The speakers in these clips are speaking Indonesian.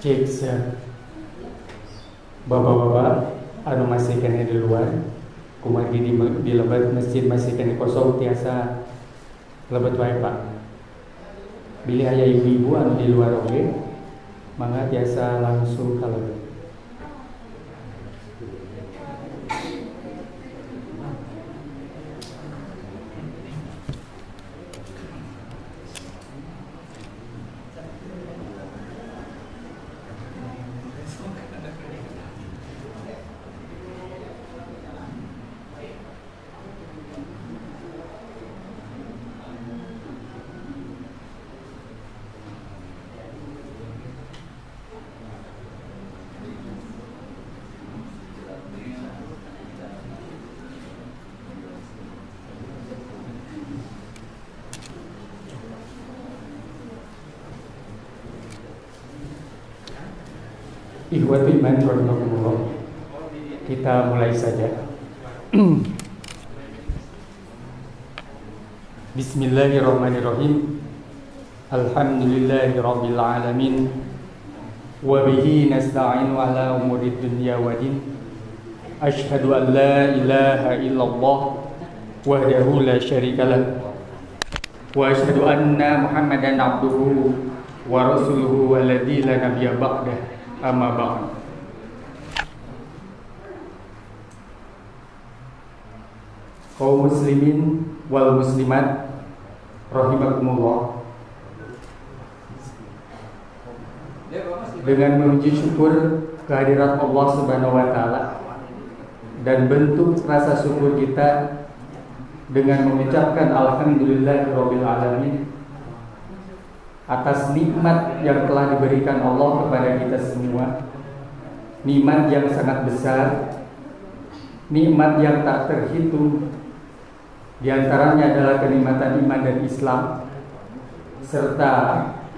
Cek bapak-bapak anu masih kena di luar kumargi di lebat masjid masih kena kosong tiasa lebat wae Pak. Bilih aya ibu-ibu anu di luar oge mangga tiasa langsung ka lebat. Ikhwatul iman rahimakumullah. Kita mulai saja. Bismillahirrahmanirrahim. Alhamdulillahirabbil alamin. Wa bihi nasta'inu ala umurid dunya waddin. Asyhadu an la ilaha illallah wahdahu la syarikalah. Wa asyhadu anna Muhammadan abduhu wa rasuluhu walladzi la nabiyya ba'dah. Amma ba'd. Kaum muslimin wal muslimat rahimakumullah. Dengan memuji syukur kehadirat Allah Subhanahu wa taala dan bentuk rasa syukur kita dengan mengucapkan alhamdulillahirabbil alamin atas nikmat yang telah diberikan Allah kepada kita semua, nikmat yang sangat besar, nikmat yang tak terhitung. Di antaranya adalah kenikmatan iman dan Islam serta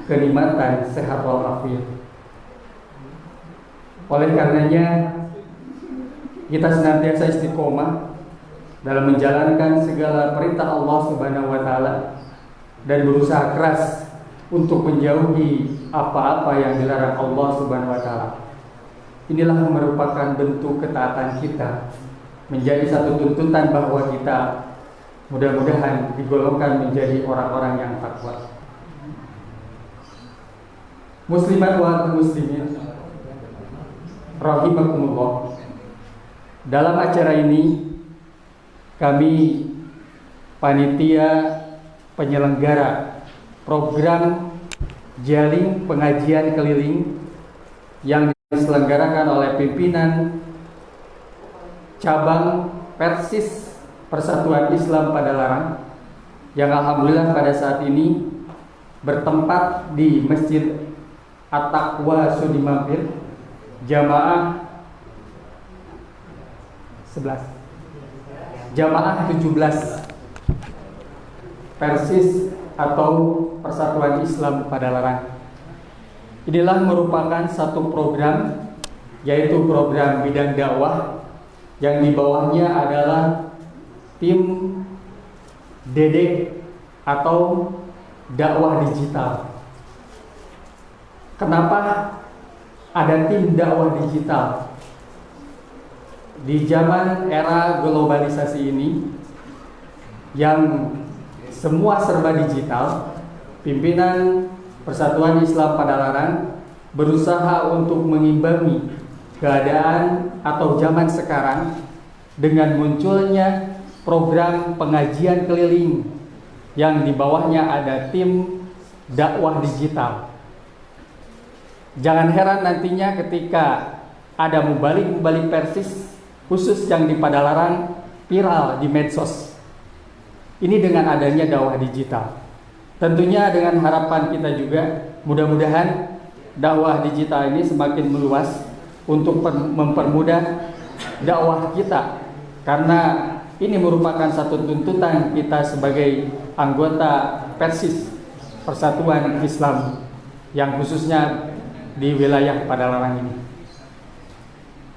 kenikmatan sehat walafiat. Oleh karenanya kita senantiasa istiqomah dalam menjalankan segala perintah Allah Subhanahu wa taala dan berusaha keras untuk menjauhi apa-apa yang dilarang Allah Subhanahu wa taala. Inilah merupakan bentuk ketaatan kita, menjadi satu tuntutan bahwa kita mudah-mudahan digolongkan menjadi orang-orang yang takwa. Muslimat wa muslimin rahimakumullah. Dalam acara ini kami panitia penyelenggara program Jaring Pengajian Keliling yang diselenggarakan oleh pimpinan cabang Persis Persatuan Islam Padalarang yang alhamdulillah pada saat ini bertempat di Masjid At-Taqwa Sudimampir, jamaah 17 Persis atau Persatuan Islam Padalarang. Inilah merupakan satu program, yaitu program bidang dakwah yang di bawahnya adalah tim DD atau dakwah digital. Kenapa ada tim dakwah digital? Di zaman era globalisasi ini yang semua serba digital, pimpinan Persatuan Islam Padalarang berusaha untuk mengimbangi keadaan atau zaman sekarang dengan munculnya program pengajian keliling yang di bawahnya ada tim dakwah digital. Jangan heran nantinya ketika ada mubalik Persis khusus yang di Padalarang viral di medsos. Ini dengan adanya dakwah digital. Tentunya dengan harapan kita juga mudah-mudahan dakwah digital ini semakin meluas untuk mempermudah dakwah kita, karena ini merupakan satu tuntutan kita sebagai anggota Persis Persatuan Islam yang khususnya di wilayah Padalarang ini.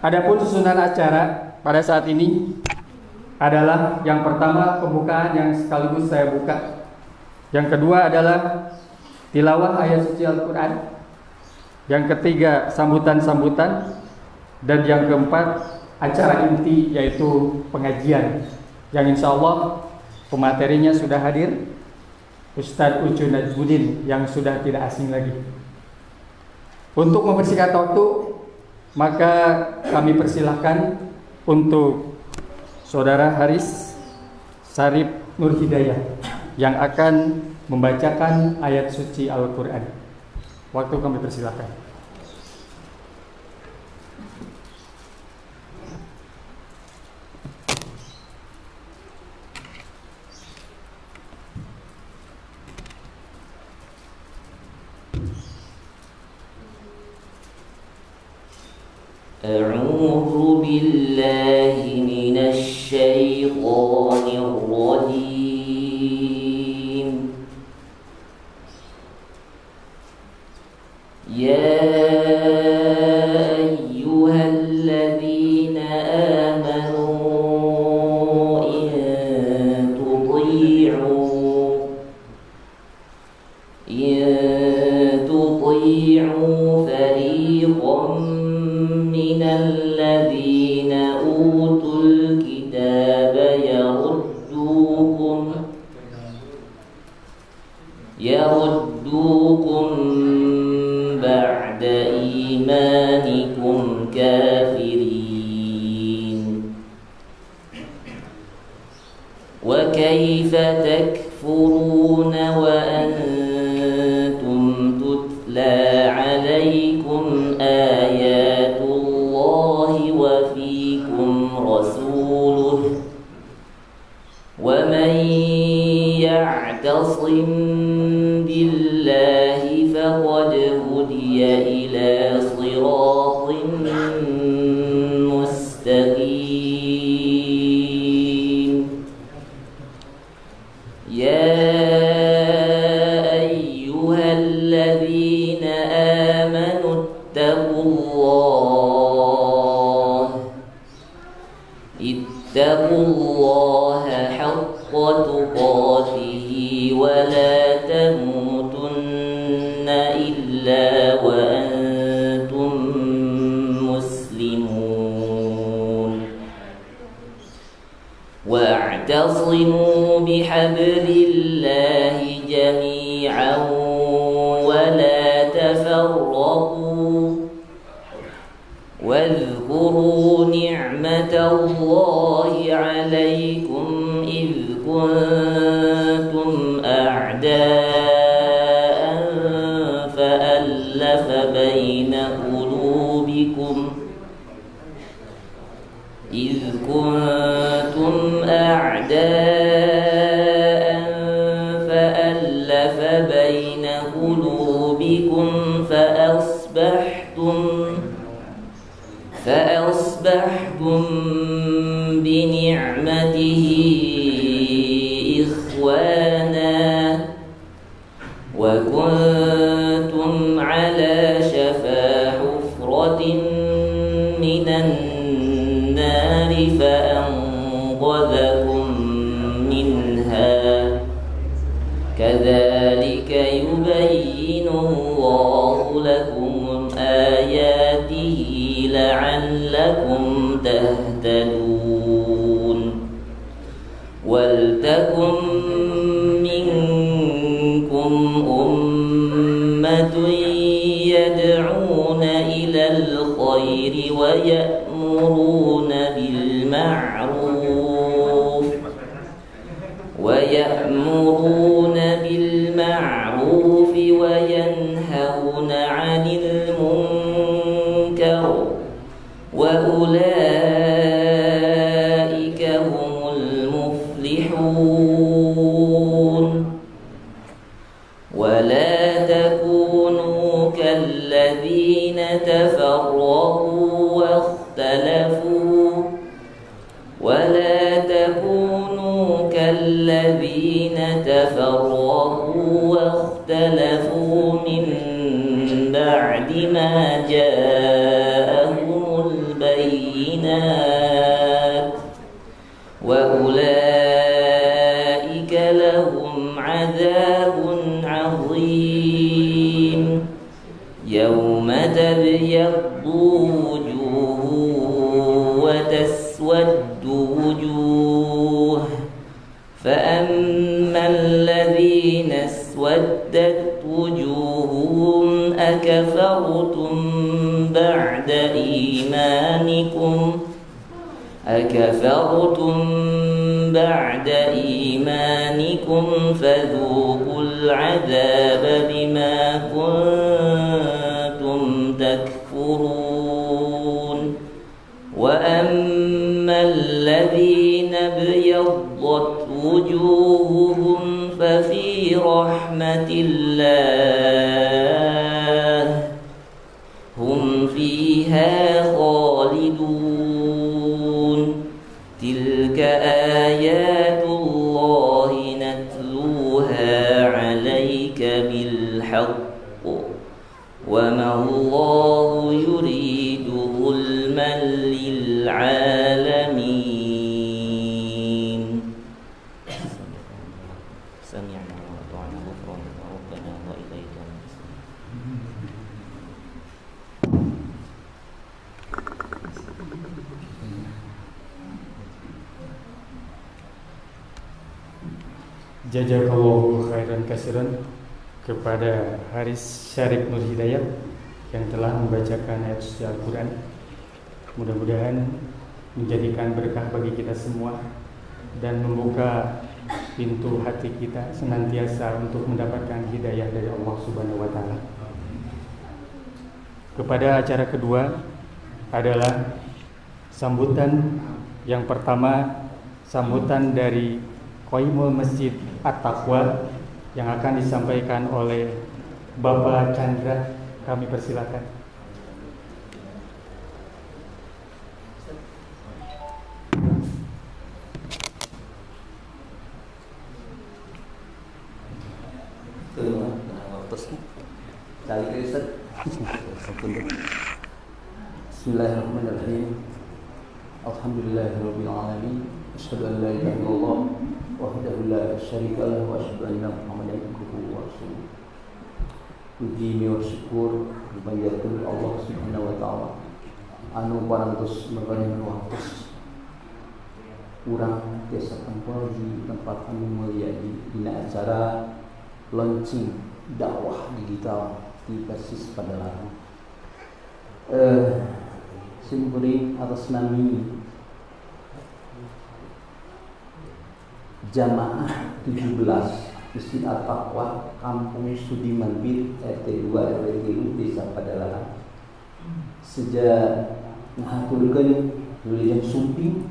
Adapun susunan acara pada saat ini adalah yang pertama pembukaan yang sekaligus saya buka. Yang kedua adalah tilawah ayat suci Al-Quran. yang ketiga sambutan-sambutan, dan yang keempat acara inti yaitu pengajian yang insya Allah pematerinya sudah hadir, Ustadz Ucu Najmudin yang sudah tidak asing lagi. Untuk mempersingkat waktu, maka kami persilahkan untuk Saudara Haris Sarip Nur Hidayah yang akan membacakan ayat suci Al-Quran. Waktu kami persilahkan. أعوذ بالله من الشيطان الرجيم. يا أيها الذين آمنوا إن تطيعوا فريقا من الذين أوتوا الكتاب يردوكم بعد إيمانكم كافرين. وكيف تكفرون وأنتم تتلى عليكم آيات الله وفيكم رسوله ومن يعتصم بالله فقد هدي إلى صراط مستقيم. يا أيها الذين آمنوا اتقوا الله حق تقاته ولا تموتن إلا وأنتم مسلمون. واعتصموا بحبل الله جميعا ولا تفرقوا واذكروا نعمة الله عليكم إذ كنتم أعداء فألف بين قلوبكم فأصبحتم بنعمته إخوانا وكنتم على شفا حفرة من النار فأنقذكم منها كذلك يبين الله لكم آياته لعلكم تهتدون. ولتكن منكم أمة يدعون إلى الخير ويأمرون بالمعروف وينهون عن المنكر وأولئك هم المفلحون. ولا تكونوا كالذين تفرقوا واختلفوا من بعد ما جاءهم البينات وأولئك لهم عذاب عظيم. يوم تبيض وجوه وتسود وجوه فأما الذين اسودت وجوههم أكفرتم بعد إيمانكم فذوقوا العذاب بما كنتم تكفرون وأما الذين ابيضت وجوههم ففي رحمة الله هم فيها خالدون تلك آيات الله نتلوها عليك بالحق وما الله يريد ظلما للعالمين سمعنا وأطعنا غفرانك ربنا وإليك المصير. Jazakallahu khairan katsiran kepada Haris Syarif Nur Hidayat yang telah membacakan ayat suci Al-Quran. Mudah-mudahan menjadikan berkah bagi kita semua dan membuka pintu hati kita senantiasa untuk mendapatkan hidayah dari Allah Subhanahu wa taala. Kepada acara kedua adalah sambutan yang pertama, sambutan dari Qaimul Masjid At-Taqwa yang akan disampaikan oleh Bapak Chandra. Kami persilakan. Bismillahirrahmanirrahim. Alhamdulillahirabbil alamin. Asyhadu an la ilaha illallah wahdahu la syarika lahu wa asyhadu anna Muhammadan abduhu wa rasuluh. Puji wa syukur dipanjatkeun Allah Subhanahu wa taala anu parantos merparingan waktos urang tiasa tampil di tempat anu mulia dina acara launching dakwah digital di Persis Padalarang. Simkuring atas nami Jamaah 17 Masjid At-Taqwa Kampung Sudiman Bir RT 2 RW 3 Desa Padalarang sejak ngahaturkeun wilujeng sumping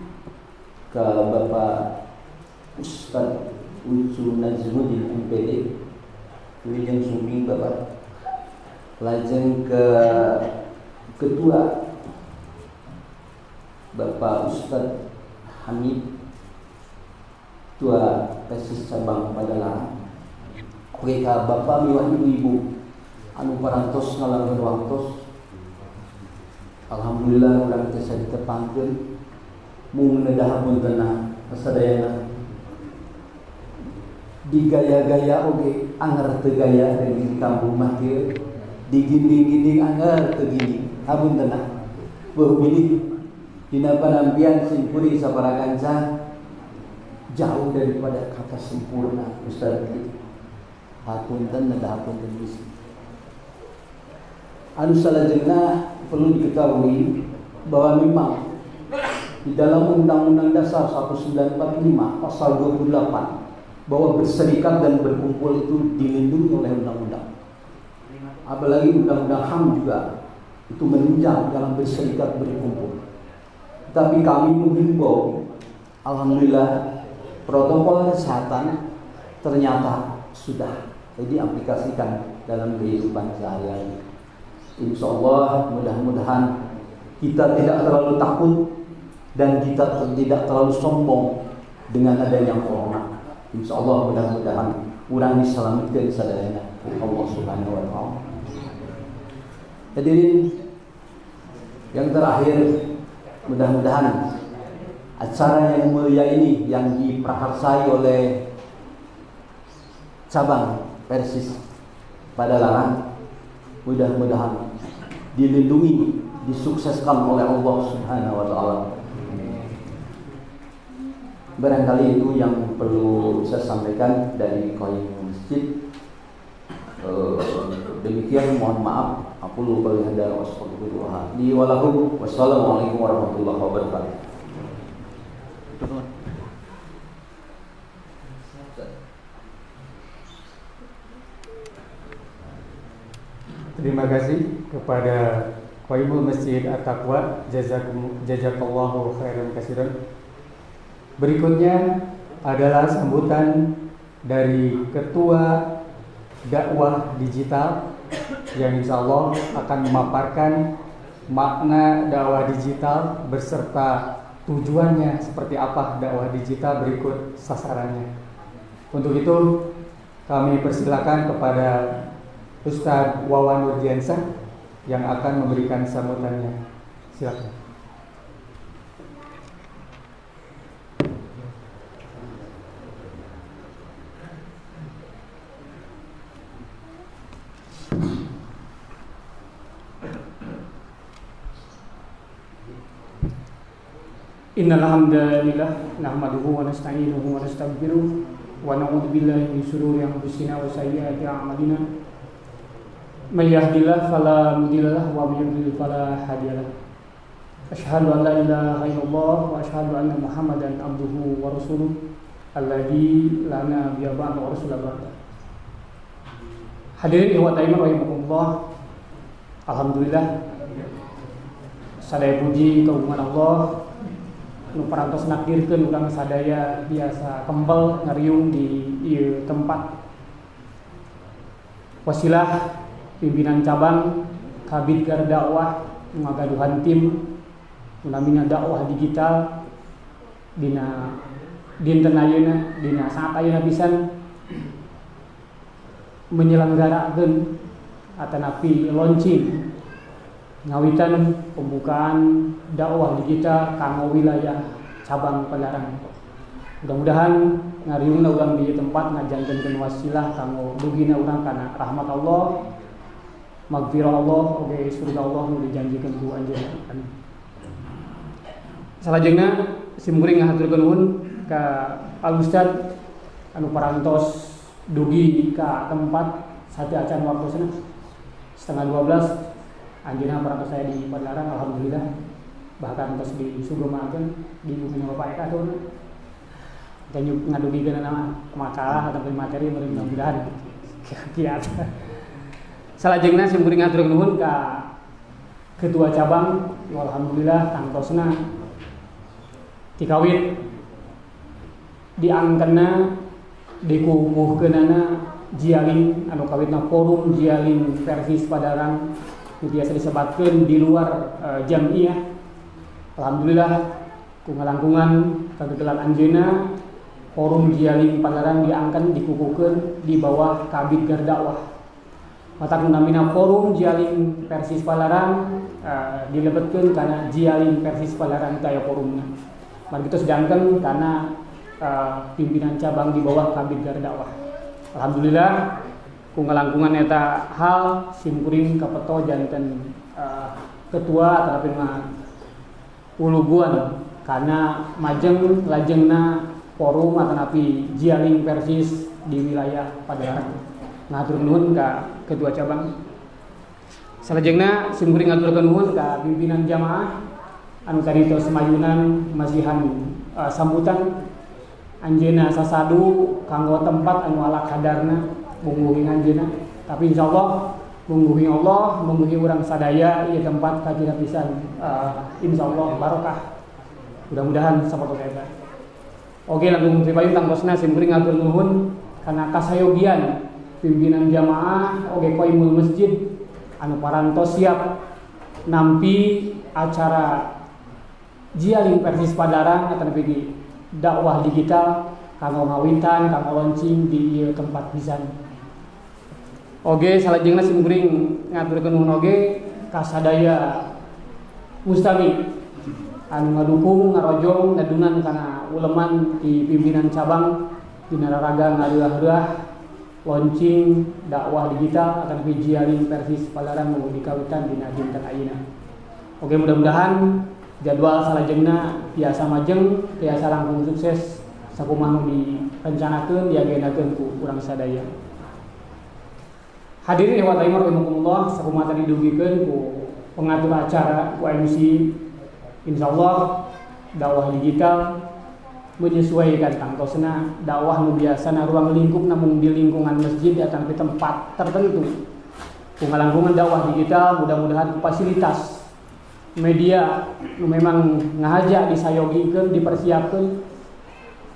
ke Bapak Ustaz Ucu Najmuddin MPD, wilujeng sumping Bapak lajeng ke Ketua Bapak Ustaz Hamid Ketua Persis Cabang Padalarang, mereka Bapak miwah ibu-ibu anu parantos ngalangkeun waktos. Alhamdulillah urang tiasa ditepangkeun mung nedahapuntenna pasadayana digaya-gaya oge anger teu gaya di kampung mah kieu, diginding-ginding anger teu ginding hapuntenna. Beuh bilih dina panampian simpuri sabaraha kanca jauh daripada kata sempurna Ustaz. Hapunten nedahapunten bisi. Anu salajengna perlu diketahui bahwa memang di dalam Undang-Undang Dasar 1945 pasal 28 bahwa berserikat dan berkumpul itu dilindungi oleh undang-undang. Apalagi Undang-Undang HAM juga itu menunjang dalam berserikat berkumpul. Tapi kami menghimbau, alhamdulillah protokol kesehatan ternyata sudah diaplikasikan dalam kehidupan sehari-hari. Insya Allah mudah-mudahan kita tidak terlalu takut dan kita tidak terlalu sombong dengan adanya corona. Insya Allah mudah-mudahan urang diselamatkan sadayana Allah Subhanahu wa taala. Hadirin yang terakhir, mudah-mudahan acara yang mulia ini yang diprakarsai oleh cabang Persis Padalarang mudah-mudahan dilindungi, disukseskan oleh Allah Subhanahu wa taala. Barangkali itu yang perlu saya sampaikan dari Qayyim Masjid. Demikian, mohon maaf. Aku lupa hada wa astagfirullah li wa lakum. Wassalamualaikum warahmatullahi wabarakatuh. Terima kasih kepada Qayyimul Masjid At-Taqwa, jazakallahu khairan katsiran. Berikutnya adalah sambutan dari Ketua Dakwah Digital yang insya Allah akan memaparkan makna dakwah digital beserta tujuannya seperti apa dakwah digital, berikut sasarannya. Untuk itu kami persilakan kepada Ustadz Wawan Nurdiansyah yang akan memberikan sambutannya. Silakan. Innal hamdalillah nahmaduhu wa nasta'inuhu wa nastaghfiruh wa na'udzu billahi min shururi anfusina wa sayyiati a'malina. May yahdihillahu fala mudilla lahu wa may yudlil fala hadiya lahu. Asyhadu an la ilaha illallah wa asyhadu anna Muhammadan abduhu wa rasuluh alladzi la nabiyya ba'dahu wa rasulullah ba'da. Hadirin ikhwat iman rahimakumullah. Alhamdulillah sadaya puji kagungan Allah nu parantos nakdirkeun urang sadaya biasa kembal ngariung di ieu tempat. Wasilah pimpinan cabang Kabid Gar Dakwah ngagaduhan tim namina dakwah digital dina dinten ayeuna, dina saat ayeuna pisan menyelenggarakeun atanapi launching ngawitan pembukaan dakwah digital kanggo wilayah cabang Padalarang. Mudah-mudahan ngariungna urang di tempat ngajantenkeun wasilah kanggo dugina urang kana rahmat Allah, magfirah Allah, oge surga Allah nu dijanjikeun ku anjeunna. Salajengna simkuring ngahaturkeun nuhun ka Al Ustad anu parantos dugi ka tempat sate acan waktosna 11:30. Anjeunna parantos saya di Padalarang, alhamdulillah. Bahkan tos disugemakeun di bukunya Bapak Eka tuh. Dan ngadugikeun nama makalah atau materi mudah-mudahan kiat. Salajengna simkuring ngaturkeun nuhun ka ketua cabang, alhamdulillah tangtosna tikawit diangkenna dikukuhkeunana jialing anu kawitna forum jialing versi Padalarang biasa disebatkeun di luar jamiah. Alhamdulillah ku ngalangkungan kagegelan anjeunna forum jialing Padalarang diangken dikukuhkeun di bawah Kabid Gar Dakwah. Matak namina forum jialing versi Padalarang dilebetkeun kana jialing versi Padalarang teh aya forumna. Mari kita sedangkan karena pimpinan cabang di bawah Kabid Gar Dakwah. Alhamdulillah ku ngalangkungan eta hal simkuring kapeto janten ketua tapi mah uluguan karena majeng lajengna forum atanapi jialing persis di wilayah Padalarang. Ngatur nuhun ka ketua cabang. Salajengna simkuring ngaturkeun nuhun ka pimpinan jamaah anu tadi tos mayunan masihan sambutan anjeunna sasadu kanggo tempat anu ala kadarna mungguhi anjeunna, tapi insyaallah mungguhi Allah, mungguhi urang sadaya ieu tempat kajina pisan insyaallah barokah. Mudah-mudahan sapotos eta. Oge langkung pripayun tangtosna simkuring ngatur nuhun kana kasayogian pimpinan jamaah oge Qayyimul Masjid anu parantos siap nampi acara jialing persis Padalarang atanapi dakwah digital kanggo ngawitan kanggo launching di ieu tempat pisan. Oge salajengna simkuring ngaturkeun nuhun oge ka sadaya mustami anu ngadukung ngarojong nadungan kana uleman di pimpinan cabang dina raraga ngalilah-lilah launching dakwah digital akan pijialin versi Palaran mau dikawitan dina dinten ayeuna. Oke, mudah-mudahan jadwal salajengna tiasa majeng, tiasa langkung sukses sakumaha nu direncanakeun diagendakeun ku urang sadaya. Hadirin wa rahimakumullah, sakumaha tadi didugikeun ku pengatur acara ku MC. Insyaallah dakwah digital menyesuaikan tangtosna dakwah nu biasana ruang lingkup namun di lingkungan masjid atau di tempat tertentu. Pengalangkungan dakwah digital mudah-mudahan fasilitas media nu memang ngahaja disayogikeun dipersiapkeun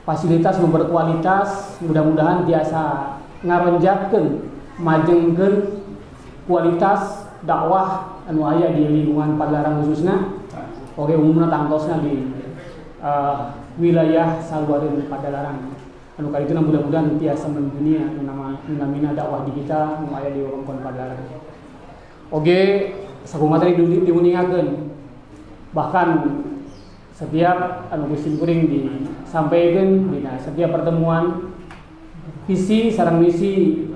fasilitas nu berkualitas mudah-mudahan biasa ngaronjatkeun majengkeun kualitas dakwah anu aya di lingkungan Pagelaran khususna oge umumna tangtosna di wilayah saluareun Padalarang. Anu kali itu mudah-mudahan tiasa mendunia namina dakwah digital nu aya di wewengkon Padalarang. Oge sakumaha tadi diuningakeun. Bahkan setiap anu Gusti kuring disampaikan dina setiap pertemuan visi sareng misi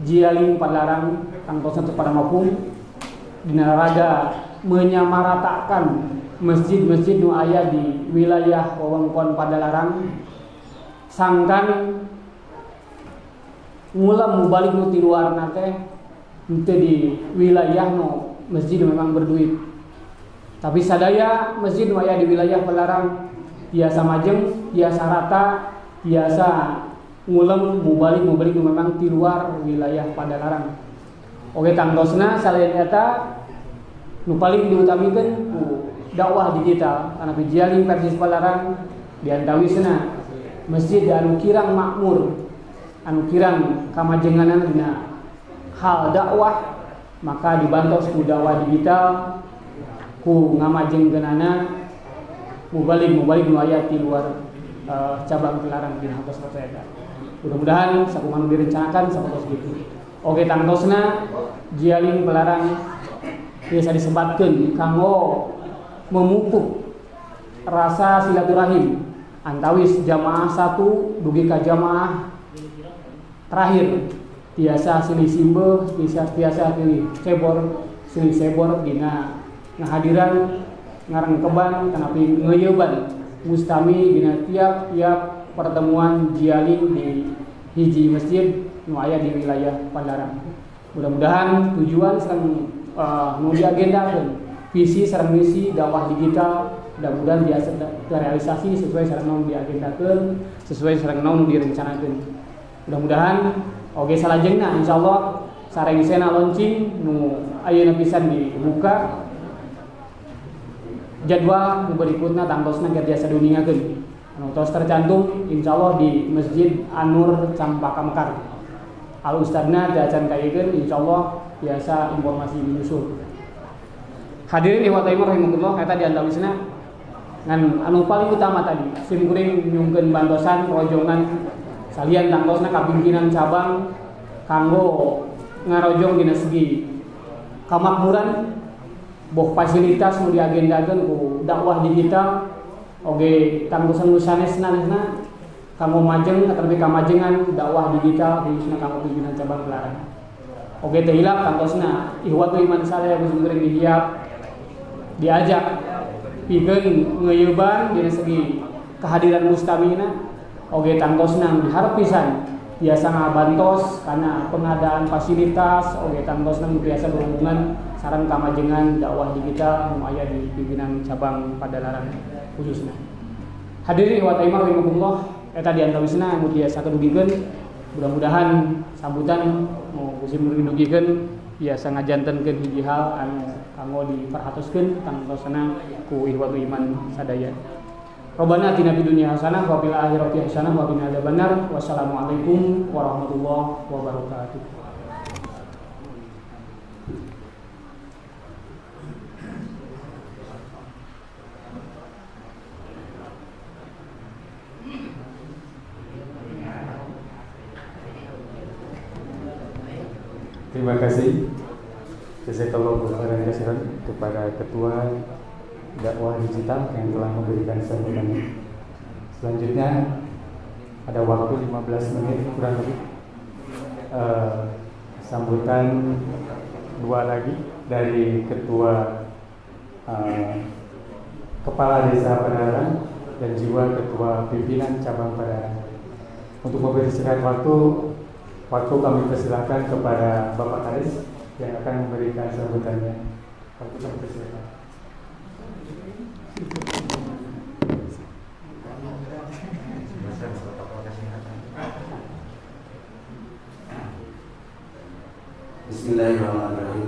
Jialing Padalarang tangtosna kepada mafhum dina raga menyamaratakan masjid-masjid nu aya di wilayah wewengkon Padalarang sangkan ngulam mubalik nu ti luarna teh henteu di wilayah nu masjid memang berduit. Tapi sadaya masjid nu aya di wilayah Padalarang biasa majeng, biasa rata, biasa ngulam mubalik nu memang ti luar wilayah Padalarang. Oge tangtosna selain eta nu paling diutamikeun ku dakwah digital karena pijialin versi Padalarang diantawisna masjid anu kirang makmur anu kirang kamajenganan dina hal dakwah maka dibantos ku dakwah digital ku ngamajengkeunana mubalik nu aya ti luar cabang Padalarang dina hartos eta. Mudah-mudahan sakumaha direncanakan sapertos kitu. Oge tangtosna Jialing Padalarang biasa disebatkeun kanggo memupuk rasa silaturahim antawis jamaah satu dugi ka jamaah terakhir biasa silih simbe biasa pilih silih cebor dina ngahadiran ngarengkeban tanapi ngeuyeban mustami dina tiap pertemuan Jialing di hiji masjid nu aya di wilayah Padalarang. Mudah-mudahan tujuan sareng nu diagendakeun visi sareng misi dakwah digital mudah-mudahan biasa terrealisasi sesuai sareng nu diagendakeun, sesuai sareng nu direncanakeun. Mudah-mudahan oge salajengna insyaallah sarengsena launching nu ayeuna pisan dibuka jadwal nu berikutna tangtosna keur tiasa diuningakeun. Anu tos tercantum insyaallah di Masjid An-Nur Campaka Mekar. Al ustadzna diacan kayekeun insyaallah biasa informasi menyusul. Hadirin wa rahimakumullah eta diantawisna ngan anu paling utama tadi sim kuring nyungkeun bantosan rojongan salian tangtosna ka pimpinan cabang kanggo ngarojong dina segi kamakmuran boh fasilitas nu diagendakeun ku dakwah digital oge tangtosan nu sanesna kanggo majeng atawa kamajengan dakwah digital khususna kanggo pimpinan cabang Padalarang. Oge teh hilap tangtosna ihwatu iman saleh Gusti kuring dihiap diajak pikeun ngeuyeban dina segi kehadiran mustamina oge tangtosna diharap pisan biasa ngabantos karena pengadaan fasilitas oge tangtosna biasa berhubungan sareng kamajengan dakwah digital nu aya di pimpinan cabang Padalarang khususna. Hadirin wa rahimakumullah eta diantawisna anu biasa kadugikeun mudah-mudahan sambutan nu Gusti dugikeun biasa ngajantenkeun hiji hal anu kanggo diperhatoskeun tangtosna ku ihwatu iman sadaya. Rabbana atina fid dunya hasanah wa fil akhirati hasanah wa qina adzabannar. Wassalamualaikum warahmatullahi wabarakatuh. Terima kasih jazakallahu khairan katsiran kepada Ketua Dakwah Digital yang telah memberikan sambutan. Selanjutnya ada waktu 15 menit kurang lebih sambutan dua lagi dari ketua Kepala Desa Padalarang dan juga ketua pimpinan cabang Padalarang. Untuk mempersingkat waktu kami persilakan kepada Bapak Haris yang akan memberikan sambutannya. Waktu kami persilakan. Bismillahirrahmanirrahim.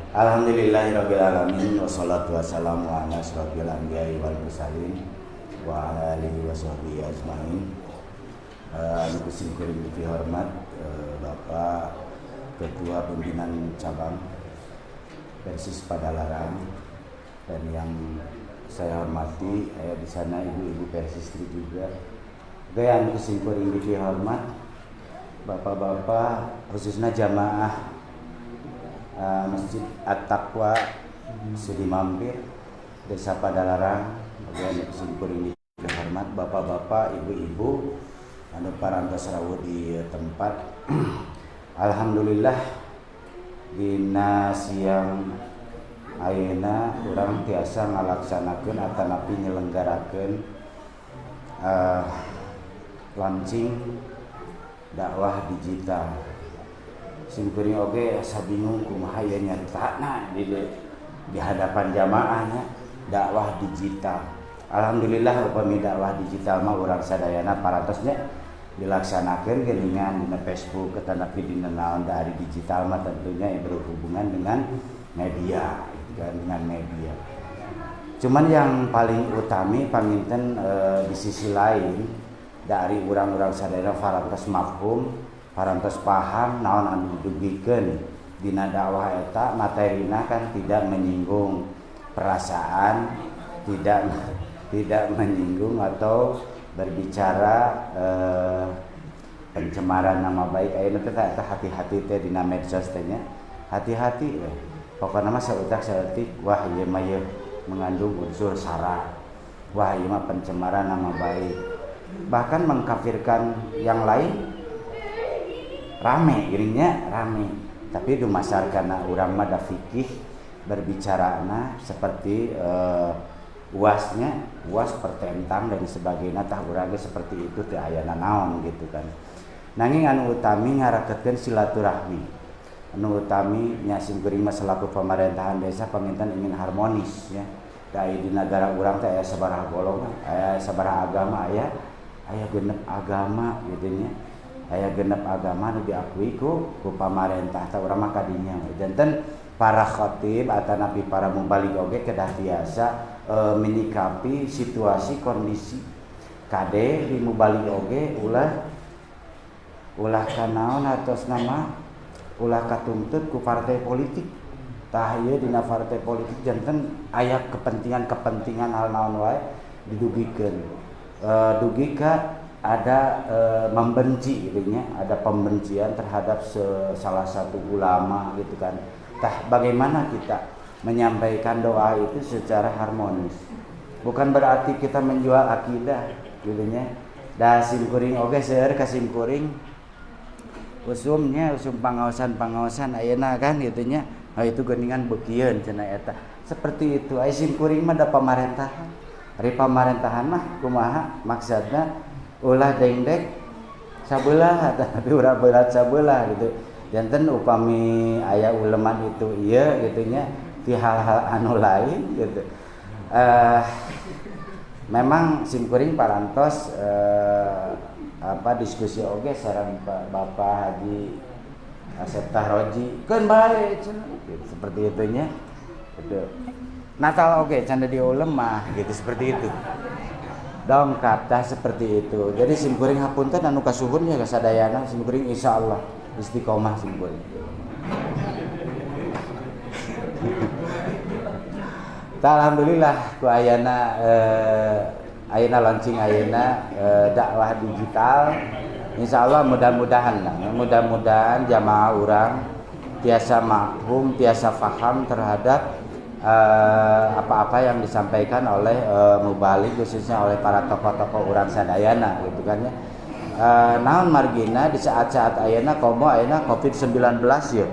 Alhamdulillahirabbil alamin wassalatu wassalamu ala asyrofil anbiya'i wal mursalin wa ala alihi washabbihi ajmain. Anu kuring dihormat Bapak Ketua Pimpinan Cabang Persis Padalarang dan yang saya hormati di sana ibu-ibu Persistri juga. Gaya anu kuring dihormat Bapak-bapak khususnya jamaah Masjid At-Taqwa Sudi Mampir Desa Padalarang, bagian kuring dihormat bapak-bapak, ibu-ibu anu parantos rawuh di tempat. Alhamdulillah dina siang ayeuna urang tiasa ngalaksanakeun atanapi nyelenggarakeun launching dakwah digital. Simkuring oge asa bingung kumaha ye nyaritana di hadapan jamaahnya dakwah digital. Alhamdulillah upami dakwah digital mah urang sadayana parantos dilaksanakeun geuningan dina Facebook tetapi dina naon dari digital mah tentunya yang berhubungan dengan media, dengan media. Cuman yang paling utami paminten di sisi lain dari urang-urang sadayana parantos mafhum, parantos paham naon anu didugikeun dina dakwah eta. Materina kan tidak menyinggung perasaan, tidak menyinggung atau berbicara pencemaran nama baik. Ayeuna teh eta hati-hati teh dina medsos teh nya. Hati-hati we. Pokona mah sautak saeutik wah ieu mah mengandung unsur sara. Wah ieu mah pencemaran nama baik. Bahkan mengkafirkan yang lain rame, iringnya rame. Tapi dumasar karena urang mah da fikih berbicarana seperti uas pertentang dan sebagainya tah urang seperti itu teh ayana naon gitu kan. Nanging anu utami ngarakeutkeun silaturahmi. Anu utami nya simkuring mah selaku pemerintahan desa pamintan ingin harmonis ya. Da di negara urang teh aya sabaraha golongan, aya sabaraha agama, aya genep agama gitu nya. Aya genep agama nu diakui ku pamarentah tah urang mah kadinya. Janten para khatib atanapi para mubaligh oge kedah biasa menyikapi situasi kondisi kade di mubaligh oge ulah kanaon atos nama ulah katuntut ku partai politik. Tah ieu dina partai politik janten aya kepentingan hal naon wae didugikeun. Dugi ka ada membenci gitu nya, ada pembencian terhadap salah satu ulama gitu kan. Tah bagaimana kita menyampaikan doa itu secara harmonis. Bukan berarti kita menjual akidah gitu nya. Da simkuring oge seueur ka simkuring usum pangaosan ayeuna kan gitu nya. Oh itu geuningan beukieun cenah eta. Seperti itu aya simkuring mah da pamerintahan. Ari pamerintahan mah kumaha maksudna ulah dengdek sabelah tapi urang berat sabelah gitu. Janten upami aya uleman itu ieu gitu nya di hal-hal anu lain gitu. Memang simkuring parantos diskusi oge sareng Bapak Haji Asep Tahroji keun bae cenah gitu, seperti itu nya. Gitu. Natal oge canda di ulem mah gitu seperti itu. Dongkap tah seperti itu. Jadi simkuring hapunten anu kasuhun nya kasadayana simkuring insyaallah istiqomah simkuring. Alhamdulillah ku ayeuna launching ayeuna dakwah digital. Insyaallah mudah-mudahan jamaah urang tiasa mafhum, tiasa faham terhadap apa-apa yang disampaikan oleh mubalik, khususnya oleh para tokoh-tokoh urang sadayana gitu kan ya. Naon margina di saat-saat ayeuna komo ayeuna Covid-19 ya.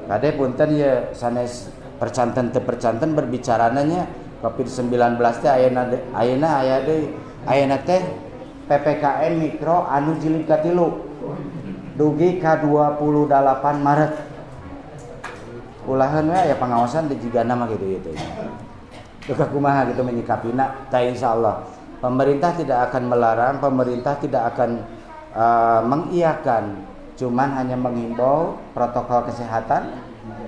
Kade punten ya sanes percanten teu percanten berbicarananya Covid-19 teh ayeuna aya deui. Ayeuna teh PPKM mikro anu jilid ka 3 dugi ka 28 Maret. Ulahan we aya pengawasan di jigana mah gitu. Teu kumaha gitu menyikapina tah insyaallah. Pemerintah tidak akan melarang, pemerintah tidak akan mengiyakan, cuman hanya menghimbau protokol kesehatan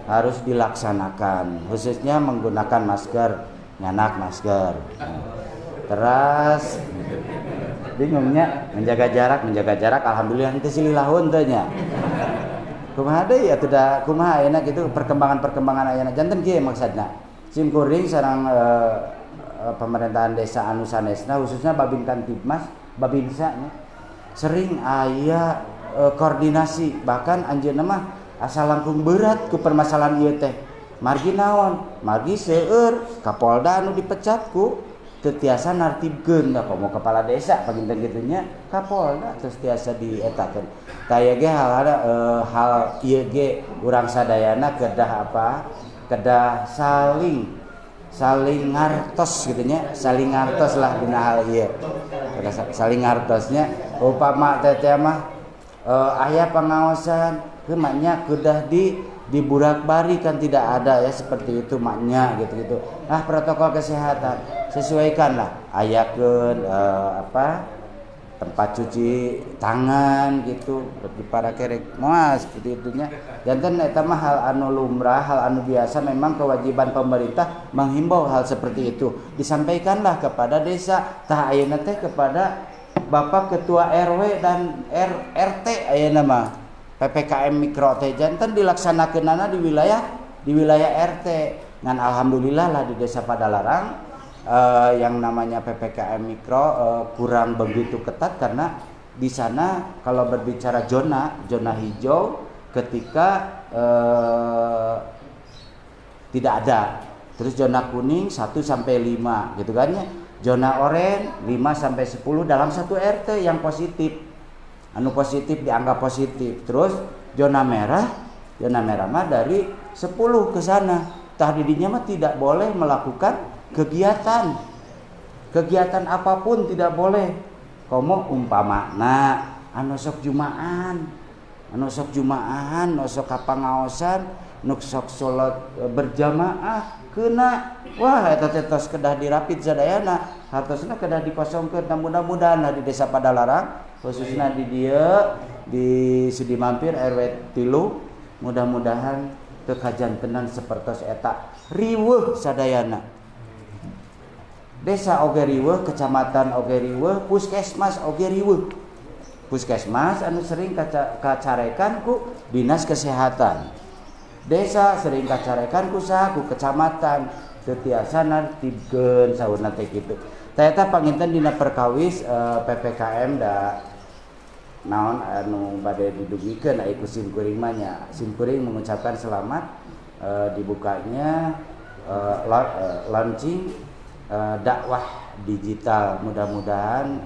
harus dilaksanakan, khususnya menggunakan masker, nyanak masker. Terus bingungnya menjaga jarak alhamdulillah itu sililahun teh nya. Kumaha deui ya tidak kumaha ayeuna gitu perkembangan ayeuna janten kieu maksudna. Simkuring sareng pemerintahan desa anu sanesna khususnya Babin Kantipmas, Babinsa sering aya koordinasi, bahkan anjeunna mah asa langkung berat ku permasalahan ieu teh. Margi naon? Margi seueur Kapolda anu dipecat ku teu tiasa nartibkeun da komo kepala desa paginten kitu nya Kapolda terus tiasa dietakeun. Taya ge hal ieu ge urang sadayana kedah apa? Kedah saling ngartos gitu nya, saling ngartos lah dina hal ieu. Saling ngartosnya upama teh mah aya pengawasan ke maknya kedah diburak-bari kan tidak ada ya seperti itu maknya gitu. Protokol kesehatan sesuaikanlah ayakeun tempat cuci tangan gitu bagi para kerek moal seperti itunya. Janten eta mah hal anu lumrah, hal anu biasa, memang kewajiban pemerintah menghimbau hal seperti itu. Disampaikanlah kepada desa, tah ayeuna teh kepada Bapak Ketua RW dan RT ayeuna mah. PPKM mikro teh janten dilaksanakeunana di wilayah RT. Ngan alhamdulillah lah di Desa Padalarang yang namanya PPKM mikro kurang begitu ketat karena di sana kalau berbicara zona hijau ketika tidak ada. Terus zona kuning 1 sampai 5 gitu kan ya. Zona oranye 5 sampai 10 dalam satu RT yang positif. Anu positif dianggap positif. Terus zona merah mah dari 10 ke sana. Tah didinya mah tidak boleh melakukan kegiatan apapun tidak boleh. Komo umpamana anu sok Jumaahan, anu sok kapangaosan, nu sok salat berjamaah keuna. Wah eta teh tos kedah dirapid sadayana, hartosna kedah dikosongkeun. Mudah-mudahan di Desa Padalarang khususnya di dieu di Sudi Mampir RW 3 mudah-mudahan teu kajantenan sapertos eta riweuh sadayana. Desa oge riweuh, kecamatan oge riweuh, puskesmas oge riweuh. Puskesmas anu sering kacarekan ku dinas kesehatan. Desa sering kacarekan ku saha ku kecamatan. Teu tiasa nartibkeun saurna teh kitu. Tah eta panginten dina perkawis PPKM da naon anu bade didugikeun aya ku simkuring mah nya. Simkuring mengucapkan selamat dibukanya launching dakwah digital. Mudah-mudahan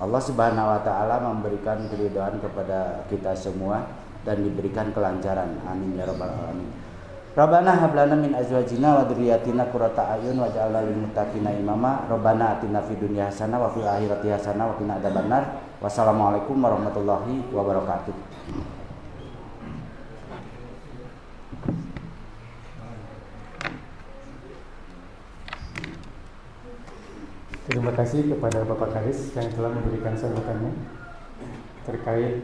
Allah Subhanahu wa taala memberikan keridhaan kepada kita semua dan diberikan kelancaran. Amin ya rabbal alamin. Rabbana hab lana min azwajina wa dzurriyyatina qurrata a'yun waj'alna lil muttaqina imama. Rabbana atina fid dunya hasanah wa fil akhirati hasanah wa qina adzabannar. Wassalamualaikum warahmatullahi wabarakatuh. Terima kasih kepada Bapak Kadis yang telah memberikan sambutannya terkait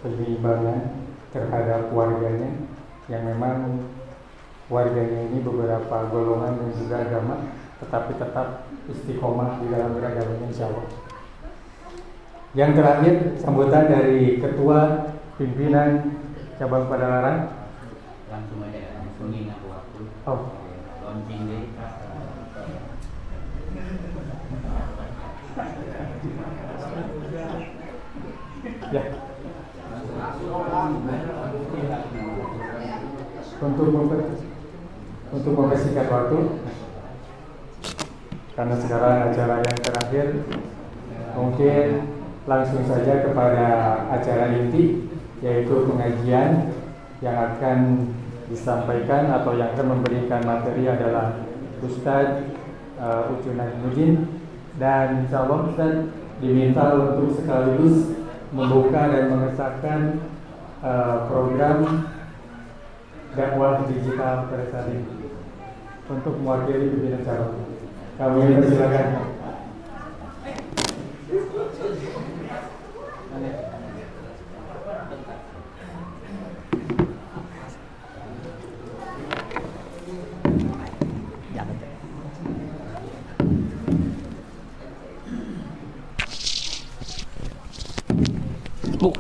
penimbangan terhadap warganya yang memang warganya ini beberapa golongan dan juga agama, tetapi tetap istiqomah di dalam beragamanya insyaallah. Yang terakhir sambutan dari Ketua Pimpinan Cabang Padalarang. Langsung aja langsung ingat waktu. Oh. Launching deh. Ya. untuk mempersingkat waktu, karena sekarang acara yang terakhir, mungkin langsung saja kepada acara inti, yaitu pengajian yang akan disampaikan atau yang akan memberikan materi adalah Ustadz Ucu Najmuddin, dan insya Allah Ustadz diminta untuk sekaligus membuka dan mengesahkan program dakwah digital pada saat ini untuk mewakili pimpinan acara. Kami persilakan.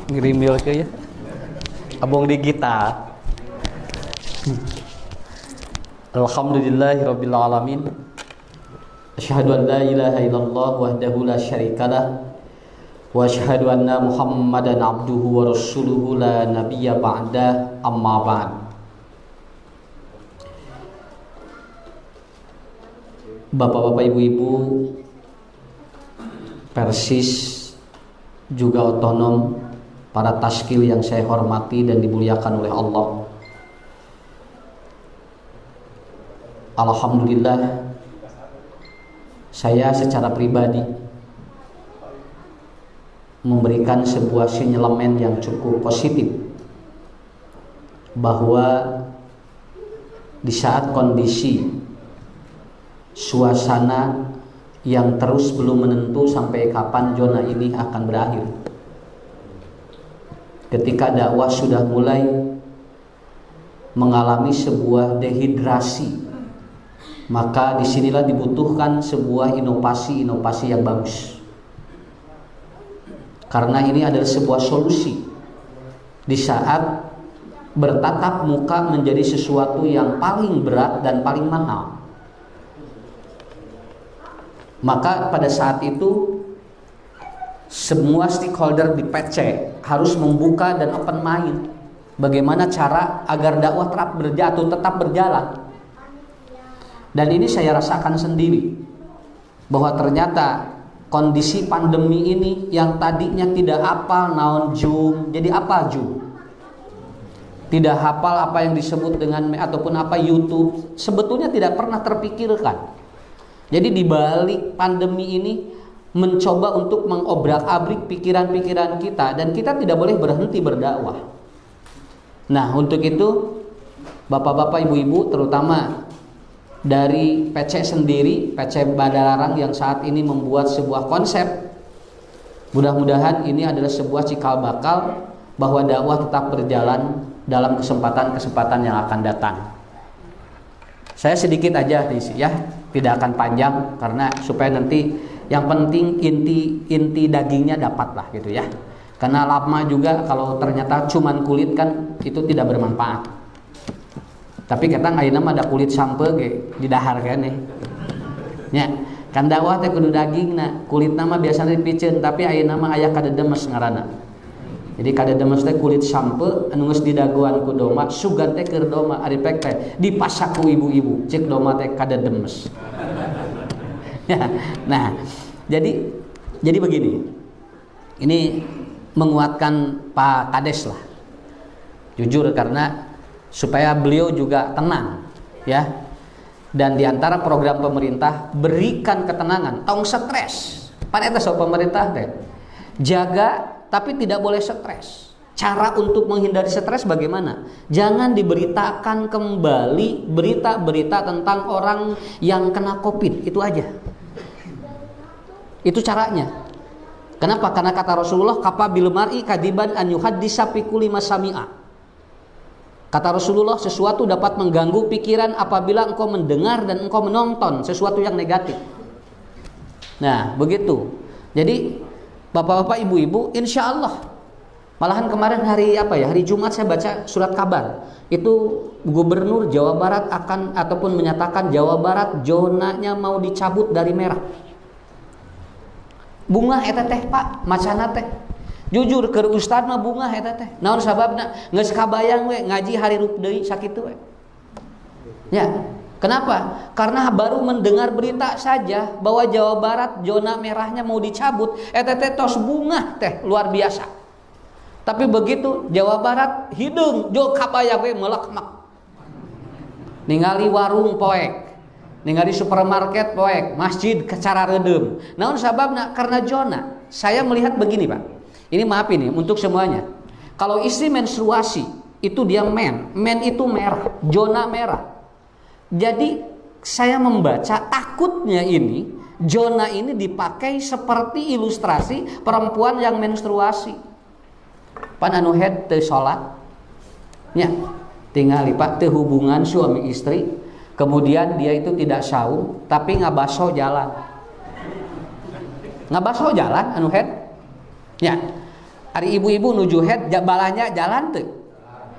Ngirim mail ke ya abong digital. Alhamdulillahirabbil alamin. Asyhadu an la ilaha illallah wahdahu la syarikalah wa asyhadu anna Muhammadan abduhu wa rasuluhu la nabiyya ba'da, amma ba'd. Bapak-bapak, ibu-ibu, Persis juga otonom, para taskil yang saya hormati dan dimuliakan oleh Allah. Alhamdulillah, saya secara pribadi memberikan sebuah sinyalemen yang cukup positif bahwa di saat kondisi suasana yang terus belum menentu sampai kapan zona ini akan berakhir, ketika dakwah sudah mulai mengalami sebuah dehidrasi, maka disinilah dibutuhkan sebuah inovasi yang bagus. Karena ini adalah sebuah solusi di saat bertatap muka menjadi sesuatu yang paling berat dan paling mahal. Maka pada saat itu semua stakeholder di PC harus membuka dan open mind bagaimana cara agar dakwah tetap berjalan. Dan ini saya rasakan sendiri bahwa ternyata kondisi pandemi ini yang tadinya tidak hafal naon Zoom, jadi apa Zoom? Tidak hafal apa yang disebut dengan ataupun apa YouTube, sebetulnya tidak pernah terpikirkan. Jadi di balik pandemi ini mencoba untuk mengobrak-abrik pikiran-pikiran kita, dan kita tidak boleh berhenti berdakwah. Nah, untuk itu Bapak-bapak, Ibu-ibu, terutama dari PC sendiri, PC Badalarang yang saat ini membuat sebuah konsep, mudah-mudahan ini adalah sebuah cikal bakal bahwa dakwah tetap berjalan dalam kesempatan-kesempatan yang akan datang. Saya sedikit aja ya, tidak akan panjang karena supaya nanti yang penting inti dagingnya dapat lah gitu ya. Karena lama juga kalau ternyata cuman kulit kan itu tidak bermanfaat. Tapi kita ayeuna mah ada kulit sampe ge di dahar keneh. Nya, kan dakwah teh kudu dagingna, kulitna mah biasana dipiceun tapi ayeuna mah aya kadedemes ngaranna. Jadi kadedemes teh kulit sampe anu geus didaguan ku doma, sugan teh keur doma ari pek teh dipasak ku ibu-ibu, ceuk doma teh kadedemes. Ya, nah, jadi begini. Ini menguatkan Pak Kades lah. Jujur karena supaya beliau juga tenang ya. Dan diantara program pemerintah berikan ketenangan, tong stres. Pan eta sok pemerintah teh. Jaga tapi tidak boleh stres. Cara untuk menghindari stres bagaimana? Jangan diberitakan kembali berita-berita tentang orang yang kena Covid, itu aja. Itu caranya. Kenapa? Karena kata Rasulullah, kafa bil mar'i kadiban an yuhaddisa fi kulli masami'a. Kata Rasulullah, sesuatu dapat mengganggu pikiran apabila engkau mendengar dan engkau menonton sesuatu yang negatif. Nah, begitu. Jadi Bapak-bapak, Ibu-ibu, insya Allah. Malahan kemarin hari Jumat saya baca surat kabar. Itu Gubernur Jawa Barat ataupun menyatakan Jawa Barat zonanya mau dicabut dari merah. Bunga eta teh Pak, macana teh. Jujur keur ustad mah bungah eta teh. Naon sababna? Geus kabayang we ngaji harirup deui sakitu we. Ya. Kenapa? Karena baru mendengar berita saja bahwa Jawa Barat zona merahnya mau dicabut, eta teh tos bungah teh luar biasa. Tapi begitu Jawa Barat hideung jo kabayang we melekmak. Ningali warung poek, ningali supermarket poek, masjid cara redeum. Naon sababna? Karena zona. Saya melihat begini, Pak. Ini maaf ini untuk semuanya. Kalau istri menstruasi itu dia men itu merah, zona merah. Jadi saya membaca takutnya ini zona ini dipakai seperti ilustrasi perempuan yang menstruasi. Pan anu head teu salat nya tingali Pak teu hubungan suami istri, kemudian dia itu tidak saum tapi ngabaso jalan. Ngabaso jalan anu head nya. Ari ibu-ibu nuju head balanya jalan teu?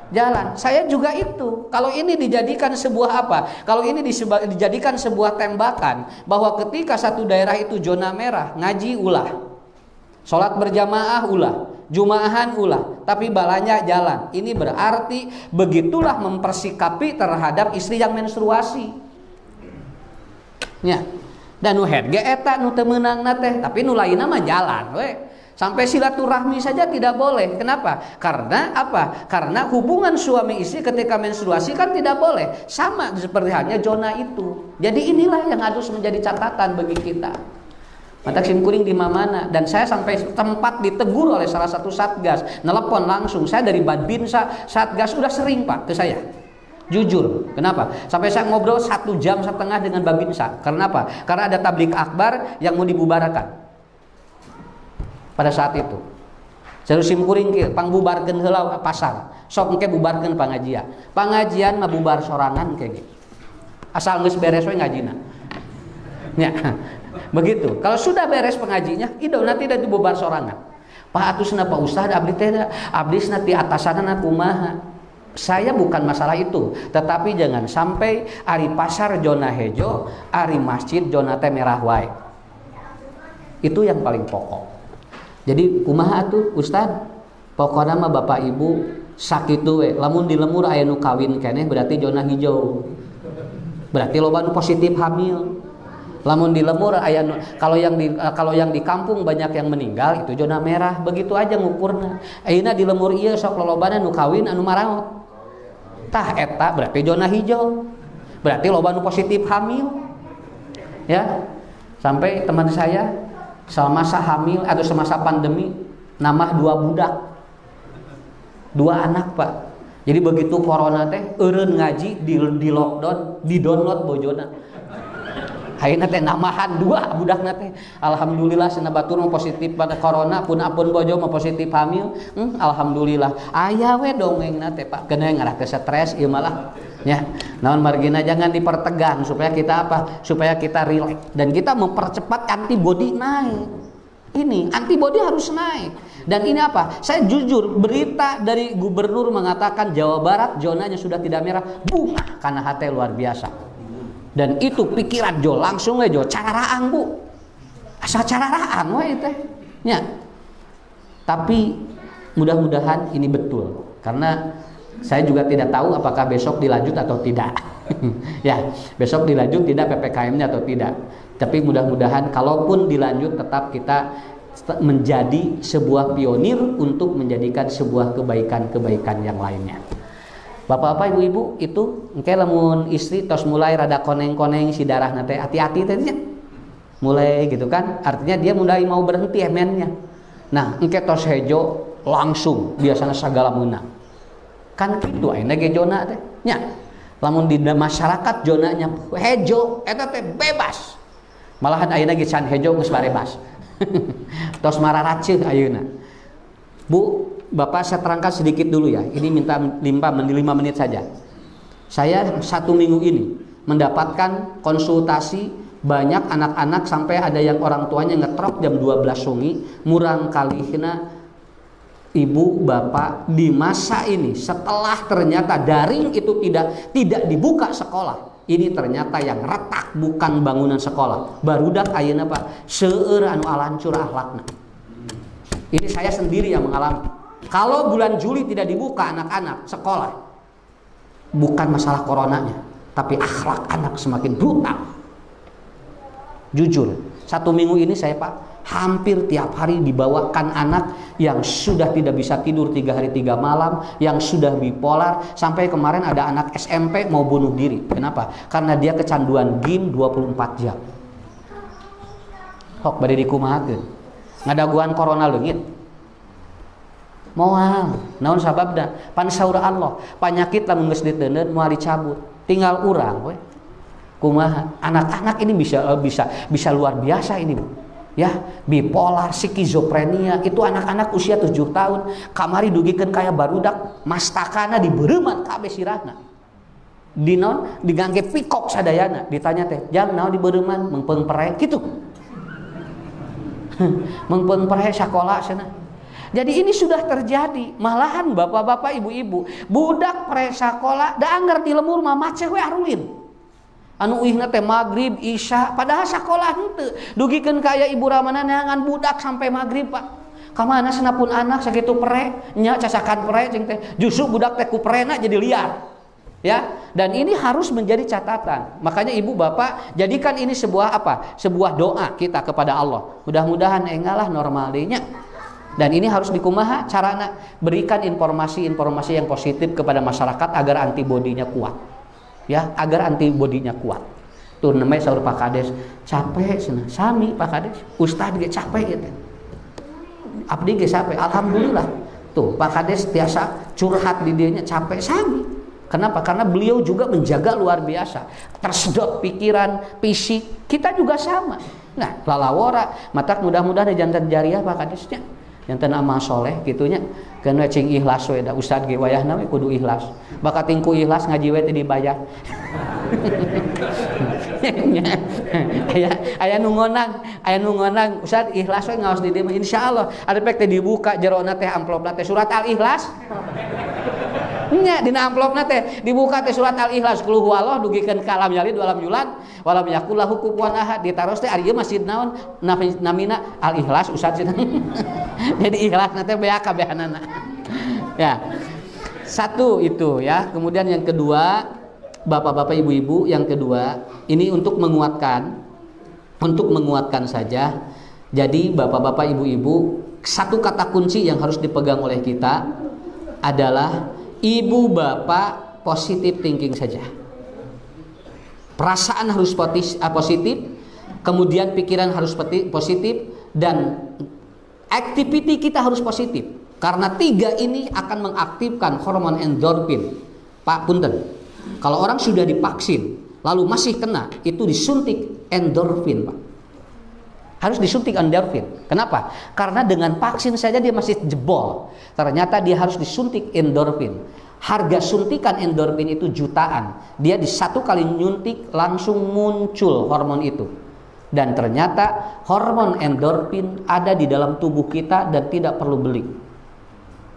Jalan. Saya juga itu. Kalau ini dijadikan sebuah apa? Kalau ini dijadikan sebuah tembakan bahwa ketika satu daerah itu zona merah, ngaji ulah, sholat berjamaah ulah, jumaahan ulah, tapi balanya jalan. Ini berarti begitulah mempersikapi terhadap istri yang menstruasi. Ya. Dan nu head ge eta nu teu meunangna teh, tapi nu lainna mah jalan we. Sampai silaturahmi saja tidak boleh. Kenapa? Karena apa? Karena hubungan suami istri ketika menstruasi kan tidak boleh. Sama seperti halnya zona itu. Jadi inilah yang harus menjadi catatan bagi kita. Mata simkuring di mana? Dan saya sampai tempat ditegur oleh salah satu satgas. Nelpon langsung. Saya dari Badbinsa, satgas udah sering Pak ke saya. Jujur, kenapa? Sampai saya ngobrol 1,5 jam dengan Babinsa. Karena apa? Karena ada tablik akbar yang mau dibubarkan. Pada saat itu saya simkuring ke pangbubarkeun heula pasar sok engke bubarkeun pangajian mah bubar sorangan kayak gitu asal geus beres we ngajina ya begitu. Kalau sudah beres pengajinya ido nanti da dibubar sorangan Pak atusna Pak Ustad abdi teh abdisna ti atasanna kumaha. Saya bukan masalah itu, tetapi jangan sampai ari pasar zona hejo ari masjid zona teh merah wae. Itu yang paling pokok. Jadi kumaha atuh Ustad? Pokokna mah Bapak Ibu sakitu we. Lamun di lemur aya nu kawin keneh berarti zona hijau. Berarti loba nu positif hamil. Lamun di lemur aya nu, kalau yang di kampung banyak yang meninggal itu zona merah. Begitu aja ngukurna. Ayeuna di lemur ieu sok lolobana nu kawin anu maraot. Tah eta berarti zona hijau. Berarti loba nu positif hamil. Ya. Sampai teman saya semasa hamil atau semasa pandemi nambah 2 budak 2 anak Pak. Jadi begitu corona teh eureun ngaji di lockdown di download bojona ayeuna teh nambahan 2 budakna teh alhamdulillah cenah batur mah positif pada corona pun bojo mah positif hamil alhamdulillah aya we dongengna teh Pak kena ngarah ke stres ieu malah ya. Naon margina jangan dipertegang supaya kita apa? Supaya kita relax dan kita mempercepat antibodi naik. Ini antibodi harus naik. Dan ini apa? Saya jujur berita dari gubernur mengatakan Jawa Barat zonanya sudah tidak merah, bunga karena hati luar biasa. Dan itu pikiran Jo langsung we Jo cararaang Bu. Asa cararaang we teh. Nya. Tapi mudah-mudahan ini betul karena saya juga tidak tahu apakah besok dilanjut atau tidak. Ya, besok dilanjut tidak PPKM-nya atau tidak. Tapi mudah-mudahan kalaupun dilanjut tetap kita menjadi sebuah pionir untuk menjadikan sebuah kebaikan-kebaikan yang lainnya. Bapak-bapak, ibu-ibu itu engke lamun istri tos mulai rada koneng-koneng si darah teh hati-hati teh nya. Mulai gitu kan, artinya dia mulai mau berhenti emennya. Nah, engke tos hejo langsung biasanya segala meunang. Kan gitu ayeuna ge zona teh nya. Lamun di masyarakat zonanya hejo eta teh bebas. Malahan ayeuna ge can hejo geus barebas. Tos mararaceuh ayeuna. Bu, Bapak saya terangkan sedikit dulu ya. Ini minta 5 menit saja. Saya 1 minggu ini mendapatkan konsultasi banyak anak-anak sampai ada yang orang tuanya ngetrok jam 12 sungi murang kalihna ibu bapak di masa ini setelah ternyata daring itu tidak dibuka sekolah. Ini ternyata yang retak bukan bangunan sekolah. Barudak ayeuna Pak seueur anu alancur akhlakna. Ini saya sendiri yang mengalami. Kalau bulan Juli tidak dibuka anak-anak sekolah, bukan masalah coronanya, tapi akhlak anak semakin brutal. Jujur, 1 minggu ini saya Pak, hampir tiap hari dibawakan anak yang sudah tidak bisa tidur 3 hari 3 malam, yang sudah bipolar, sampai kemarin ada anak SMP mau bunuh diri. Kenapa? Karena dia kecanduan game 24 jam. Hok bade dikumahakeun. Ngadaguan corona leungit. Moal, naon sababna? Pan saur Allah, panyakit lamun geus diteuneun moal dicabut. Tinggal urang we. Kumaha? Anak-anak ini bisa luar biasa ini, Bu. Ya, bipolar, skizofrenia, itu anak-anak usia 7 tahun, kamari dugikeun kaya barudak, mastakana dibeureumman kabeh sirahna. Dinon digangge pikok sadayana, ditanya teh, "Jang naon dibeureumman?" Mengpeung pere kitu. Mengpeung pere sakola cenah. Jadi ini sudah terjadi. Malahan bapak-bapak, ibu-ibu, budak pre sakola da anggar di lemur mah macet we arulin. Anu uihna teh magrib, isya, padahal sakola henteu. Dugikeun ka aya ibu ramana neangan budak sampai magrib, Pak. Ka mana sanapun anak sakitu pere, nya casakan pere jeung teh. Justru budak teh ku perena jadi liar. Ya, dan ini harus menjadi catatan. Makanya ibu bapak jadikan ini sebuah apa? Sebuah doa kita kepada Allah. Mudah-mudahan engalah normal deui nya. Dan ini harus dikumaha carana, berikan informasi-informasi yang positif kepada masyarakat agar antibodinya kuat. Ya, agar antibodinya kuat. Tuh namanya saur Pak Kades, capek cenah. Sami Pak Kades, ustad ge capek gitu. Abdi ge capek, alhamdulillah. Tuh Pak Kades tiasa curhat di dieunya capek sami. Kenapa? Karena beliau juga menjaga luar biasa. Tersedot pikiran, fisik, kita juga sama. Nah, lalawora, matak mudah-mudahan jantan jariah Pak Kadesnya. Jantan amal soleh gitunya. Kana cing ikhlas we da ustad ge wayahna we kudu ikhlas. Bakat tingku ikhlas ngaji we teh dibayar. Aya nu ngonang, ustad ikhlas we ngaos di dieu insyaallah ada pek teh dibuka jerona teh amplopna teh surat Al-Ikhlas. Nya dina amplopna teh dibuka teh surat Al-Ikhlas qul huwallah dugikeun ka alam yalid walam yulad walam yakul lahu kufuwan ahad ditaros teh ari ieu masjid naon namina Al-Ikhlas ustad cenah. Jadi ikhlas teh bea kabehanana. Ya. Satu itu ya. Kemudian yang kedua, Bapak-bapak Ibu-ibu, yang kedua, ini untuk menguatkan saja. Jadi Bapak-bapak Ibu-ibu, satu kata kunci yang harus dipegang oleh kita adalah ibu bapak positive thinking saja. Perasaan harus positif, kemudian pikiran harus positif, dan activity kita harus positif. Karena 3 ini akan mengaktifkan hormon endorfin. Pak punten, kalau orang sudah divaksin lalu masih kena, itu disuntik endorfin, Pak. Harus disuntik endorfin. Kenapa? Karena dengan vaksin saja dia masih jebol. Ternyata dia harus disuntik endorfin. Harga suntikan endorfin itu jutaan. Dia di 1 kali nyuntik langsung muncul hormon itu. Dan ternyata hormon endorfin ada di dalam tubuh kita dan tidak perlu beli.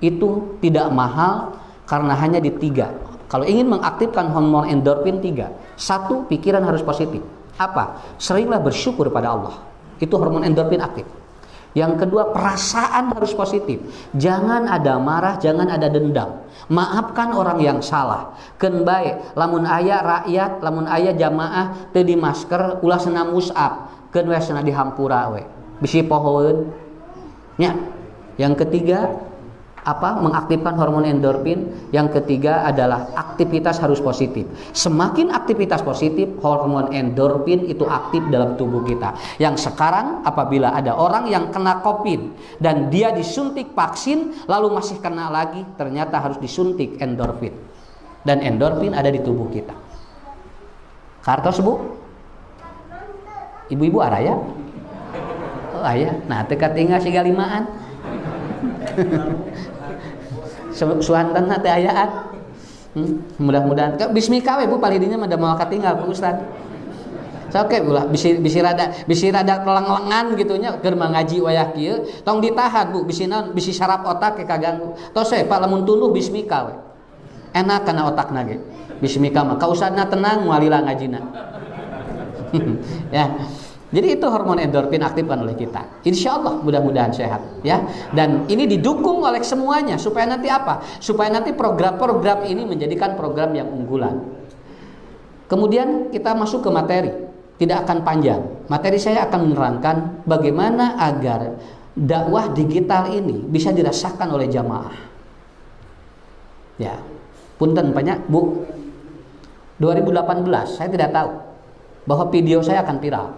Itu tidak mahal karena hanya di 3. Kalau ingin mengaktifkan hormon endorfin 3. 1, pikiran harus positif. Apa? Seringlah bersyukur pada Allah. Itu hormon endorfin aktif. Yang kedua, perasaan harus positif. Jangan ada marah, jangan ada dendam. Maafkan orang yang salah. Keun bae, lamun aya rakyat, lamun aya jamaah teu di masker, ulah senam mus'ab, keun we cenah dihampura we. Bisi pohoeun. Nya. Yang ketiga, mengaktifkan hormon endorfin. Yang ketiga adalah aktivitas harus positif. Semakin aktivitas positif, hormon endorfin itu aktif dalam tubuh kita. Yang sekarang apabila ada orang yang kena COVID dan dia disuntik vaksin lalu masih kena lagi, ternyata harus disuntik endorfin. Dan endorfin ada di tubuh kita. Kartos, Bu? Ibu-ibu araya? Oh, aya. Nah, teka tinggal siga limaan. Suhantan teh ayaan. Mudah-mudahan bismika we Bu palidinya mah da moal katinggal ku Ustad. Oke ulah bisi rada telang-lengan gitu nya keur ngaji wayah kieu tong ditahan Bu bisi naon bisi saraf otak ke kaganggu. Tos we Pak lamun tuluh bismika we. Enak kana otakna ge. Bismika mah ka usadna tenang moal lila ngajina. Ya. Jadi itu hormon endorfin aktifkan oleh kita. Insya Allah mudah-mudahan sehat ya. Dan ini didukung oleh semuanya supaya nanti apa? Supaya nanti program-program ini menjadikan program yang unggulan. Kemudian kita masuk ke materi. Tidak akan panjang. Materi saya akan menerangkan bagaimana agar dakwah digital ini bisa dirasakan oleh jamaah. Ya. Punten banyak Bu. 2018 saya tidak tahu bahwa video saya akan viral.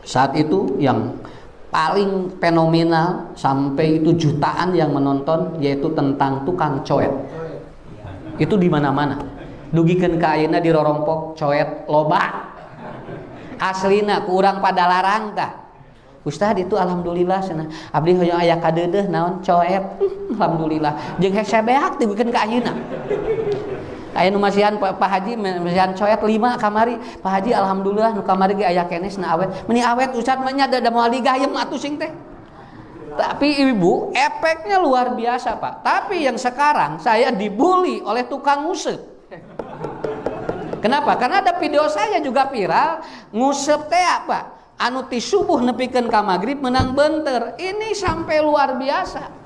Saat itu yang paling fenomenal sampai itu jutaan yang menonton yaitu tentang tukang coet. Itu di mana-mana. Dugikeun ka ayeuna di rorompok coet loba. Aslina kurang pada larang tah. Ustad itu alhamdulillah cenah. Abdi hoyong aya kadeudeuh naon coet. Alhamdulillah. Jeung hese beak dugikeun ka ayeuna. Aya nu masihan Pak Haji masihan coet 5 kamari. Pak Haji alhamdulillah nu kamari ge aya kenes na awet. Meni awet Ustaz mah nya da moal digayem atuh sing teh. Tapi Ibu, efeknya luar biasa, Pak. Tapi yang sekarang saya dibully oleh tukang ngusep. Kenapa? Karena ada video saya juga viral ngusep teh apa? Anu ti subuh nepikeun ka magrib menang benter. Ini sampai luar biasa.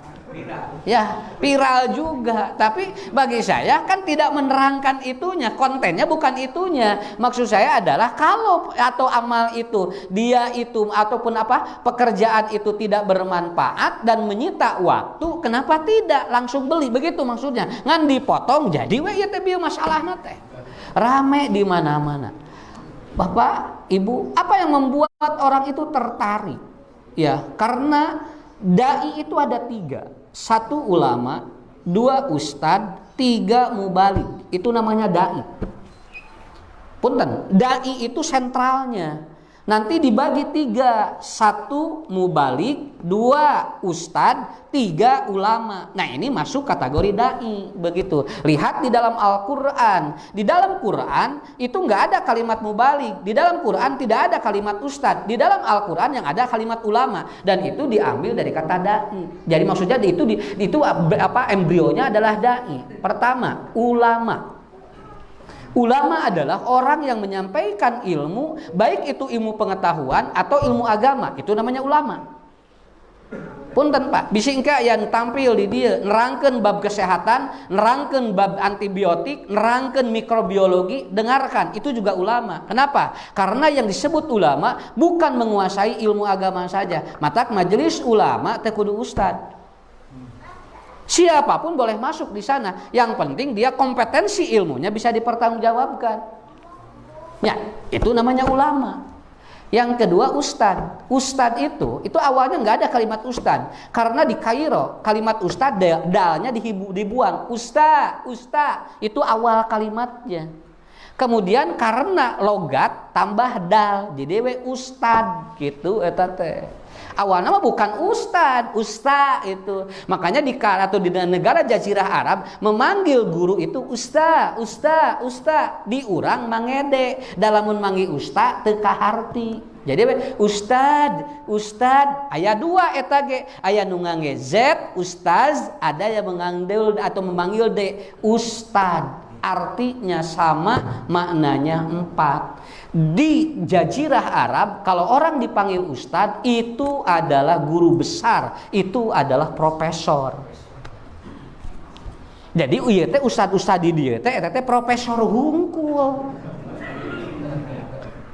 Ya, viral juga. Tapi bagi saya kan tidak menerangkan itunya, kontennya bukan itunya. Maksud saya adalah kalau atau amal itu, dia itu ataupun apa pekerjaan itu tidak bermanfaat dan menyita waktu, kenapa tidak langsung beli? Begitu maksudnya. Ngan dipotong jadi we ieu teh bieu masalahna teh. Rame di mana-mana. Bapak, Ibu, apa yang membuat orang itu tertarik? Ya, karena dai itu ada 3. 1 ulama, 2 ustad, 3 mubalik. Itu namanya dai. Punten, dai itu sentralnya. Nanti dibagi 3, 1 mubalik, 2 ustad, 3 ulama. Nah ini masuk kategori dai, begitu. Lihat di dalam Al-Quran. Di dalam Quran itu nggak ada kalimat mubalik. Di dalam Quran tidak ada kalimat ustad. Di dalam Al-Quran yang ada kalimat ulama. Dan itu diambil dari kata dai. Jadi maksudnya itu apa embrionya adalah dai. Pertama, ulama. Ulama adalah orang yang menyampaikan ilmu, baik itu ilmu pengetahuan atau ilmu agama. Itu namanya ulama. Punten Pak, bisi engke yang tampil di dia nerangkeun bab kesehatan, nerangkeun bab antibiotik, nerangkeun mikrobiologi, dengarkan, itu juga ulama. Kenapa? Karena yang disebut ulama bukan menguasai ilmu agama saja. Matak majelis ulama teh kudu ustad. Siapapun boleh masuk di sana. Yang penting dia kompetensi ilmunya bisa dipertanggungjawabkan. Ya, itu namanya ulama. Yang kedua ustad. Ustad itu awalnya nggak ada kalimat ustad. Karena di Kairo kalimat ustad dalnya dibuang. Usta. Itu awal kalimatnya. Kemudian karena logat tambah dal. Jadi we ustad gitu eta teh. Awalnya mah bukan usta itu. Makanya di negara Jazirah Arab memanggil guru itu usta. Diurang mangede. Dalamun manggil usta teu kaharti. Jadi ustad aya 2 eta ge. Aya nu ngangge z ustaz, ada yang menganggil atau memanggil de ustad. Artinya sama, maknanya 4. Di Jazirah Arab kalau orang dipanggil ustadz itu adalah guru besar, itu adalah profesor. Jadi ieu teh ustad-ustad di dieu teh eta teh profesor hungkul.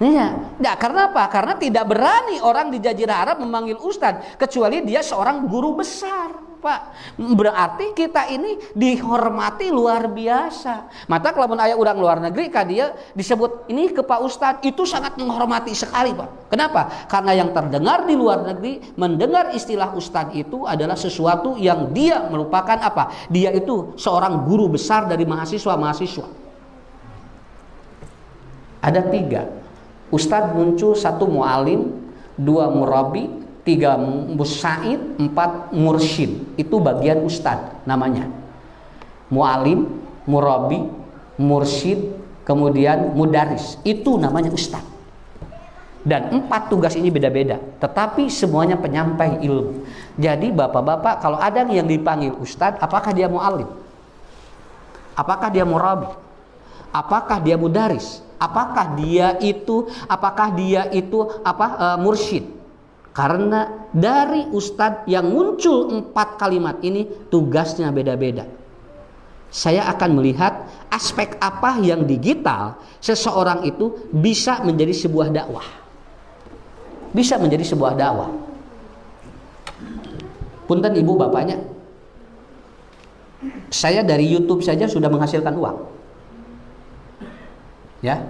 Ya, karena apa? Karena tidak berani orang di Jazirah Arab memanggil ustadz kecuali dia seorang guru besar. Pak, berarti kita ini dihormati luar biasa. Maka kalau aya urang luar negeri ka dia disebut ini ke Pak Ustadz, itu sangat menghormati sekali, Pak. Kenapa? Karena yang terdengar di luar negeri mendengar istilah Ustadz itu adalah sesuatu yang dia merupakan apa? Dia itu seorang guru besar dari mahasiswa-mahasiswa. Ada 3. Ustadz muncul 1 mu'alim, 2 murabi, 3 musaid, 4 mursyid. Itu bagian ustad namanya. Mu'alim, murabi, mursyid, kemudian mudaris. Itu namanya ustad. Dan 4 tugas ini beda-beda, tetapi semuanya penyampai ilmu. Jadi bapak-bapak kalau ada yang dipanggil ustad, apakah dia mu'alim? Apakah dia murabi? Apakah dia mudaris? apakah dia itu mursyid? Karena dari ustadz yang muncul 4 kalimat ini tugasnya beda-beda. Saya akan melihat aspek apa yang digital seseorang itu bisa menjadi sebuah dakwah. Bisa menjadi sebuah dakwah. Punten ibu bapaknya, saya dari YouTube saja sudah menghasilkan uang. Ya.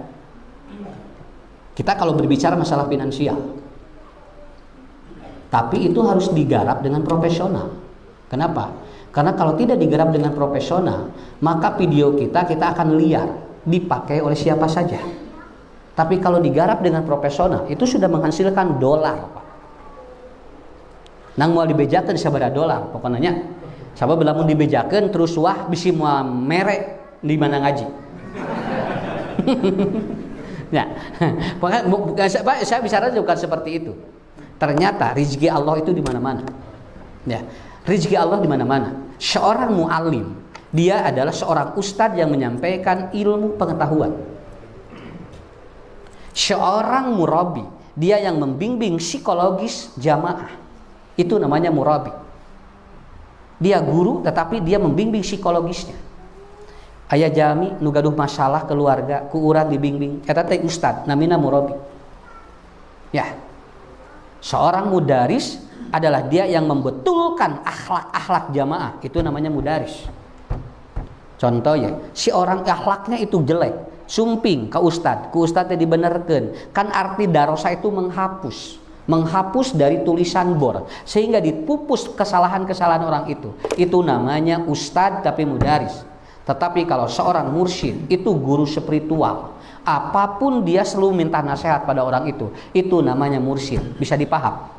Kita kalau berbicara masalah finansial, tapi itu harus digarap dengan profesional. Kenapa? Karena kalau tidak digarap dengan profesional, maka video kita akan liar, dipakai oleh siapa saja. Tapi kalau digarap dengan profesional, itu sudah menghasilkan dolar, Pak. Nang mau dibejakeun sabaraha dolar, pokoknya. Sabab lamun dibejakeun terus wah bisi moal mere di mana ngaji. Ya. Bukan saya bicara bukan seperti itu. Ternyata rezeki Allah itu di mana-mana. Ya. Rezeki Allah di mana-mana. Seorang muallim, dia adalah seorang ustadz yang menyampaikan ilmu pengetahuan. Seorang murabi, dia yang membimbing psikologis jamaah. Itu namanya murabi. Dia guru tetapi dia membimbing psikologisnya. Aya jami nu gaduh masalah keluarga ku urang dibimbing, eta teh ustad namina murabi. Ya. Seorang mudaris adalah dia yang membetulkan akhlak-akhlak jamaah, itu namanya mudaris. Contoh ya, si orang akhlaknya itu jelek, sumping ke ustadz dibenerkeun. Kan arti darosa itu menghapus dari tulisan bor sehingga dipupus kesalahan-kesalahan orang itu namanya ustadz tapi mudaris. Tetapi kalau seorang mursyid itu guru spiritual, apapun dia selalu minta nasihat pada orang itu namanya mursyid. Bisa dipaham.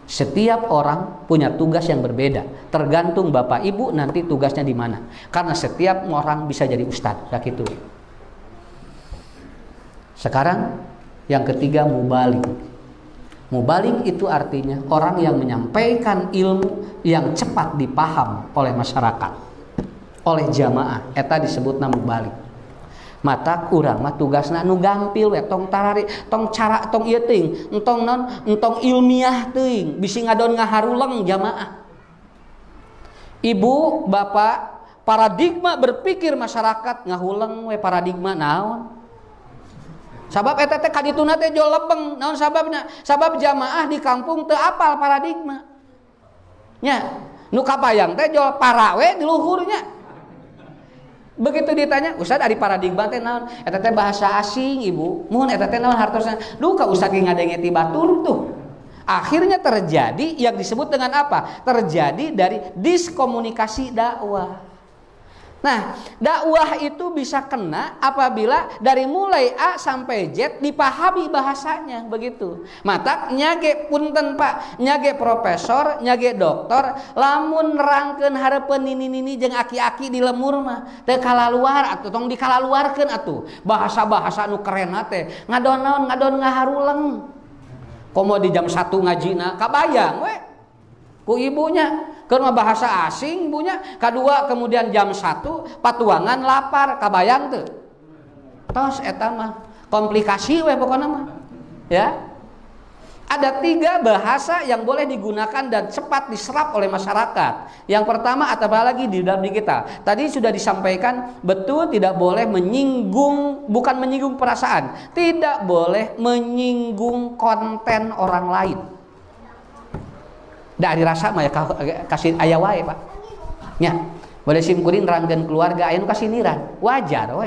Setiap orang punya tugas yang berbeda, tergantung bapak ibu nanti tugasnya di mana. Karena setiap orang bisa jadi ustadz, kayak gitu. Sekarang yang ketiga mubaligh. Mubaligh itu artinya orang yang menyampaikan ilmu yang cepat dipaham oleh masyarakat, oleh jamaah. Eta disebutna mubaligh. Mata urang mah tugasna nu gampil we, tong tarari, tong cara, tong ieu teuing, entong ilmiah teuing, bisi ngadon ngaharuleng jamaah. Ibu, bapak, paradigma berpikir masyarakat ngahuleng we paradigma naon? Sabab eta teh kadituna teh jol lebeng, naon sababna? Sabab jamaah di kampung teu apal paradigma. Nya, nu kabayang teh jol para we di luhurnya. Begitu ditanya, Ustaz ari paradigma teh naon? Eta teh bahasa asing, Ibu. Mun eta teh naon hartosna? Duh ka Ustaz ge ngadenge ti batur tuh. Akhirnya terjadi yang disebut dengan apa? Terjadi dari diskomunikasi dakwah. Nah, dakwah itu bisa kena apabila dari mulai A sampai Z dipahami bahasanya, begitu. Mata nyage punten Pak, nyage profesor, nyage doktor, lamun nerangkeun hareupeun nini-nini jeung aki-aki di lemur mah teu kalaluar atuh tong dikalaluarkeun atuh. Bahasa-bahasa nu kerenna teh ngadon naon ngadon ngaharuleng. Komo di jam 1 ngajina kabayang we ku ibunya. Keur bahasa asing ibunya, kedua kemudian jam 1 patuangan lapar, kabayang tuh. Tos eta mah komplikasi we pokona mah. Ya. Ada 3 bahasa yang boleh digunakan dan cepat diserap oleh masyarakat. Yang pertama apalagi di dalam digital. Tadi sudah disampaikan betul tidak boleh menyinggung, bukan menyinggung perasaan, tidak boleh menyinggung konten orang lain. Dari rasa mah ya kasih aya wae Pak. Nya, bade simkuring nerangkeun keluarga aya nu kasiniran, wajar we.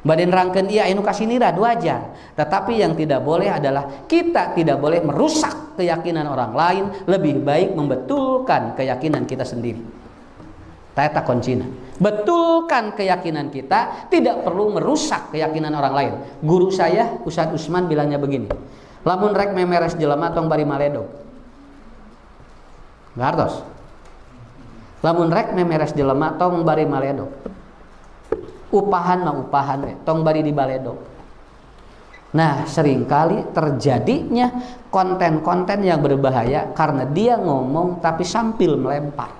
Bade nerangkeun ieu aya nu kasiniran, wajar. Tetapi yang tidak boleh adalah kita tidak boleh merusak keyakinan orang lain, lebih baik membetulkan keyakinan kita sendiri. Eta kuncina. Betulkan keyakinan kita, tidak perlu merusak keyakinan orang lain. Guru saya Ustaz Usman bilangnya begini. Lamun rek memeres jelema tong bari maledog. Gartos. Lamun rek memeres jelema tong bari maledog. Upahan mah upahan we, tong bari di baledog. Nah, seringkali terjadinya konten-konten yang berbahaya karena dia ngomong tapi sambil melempar.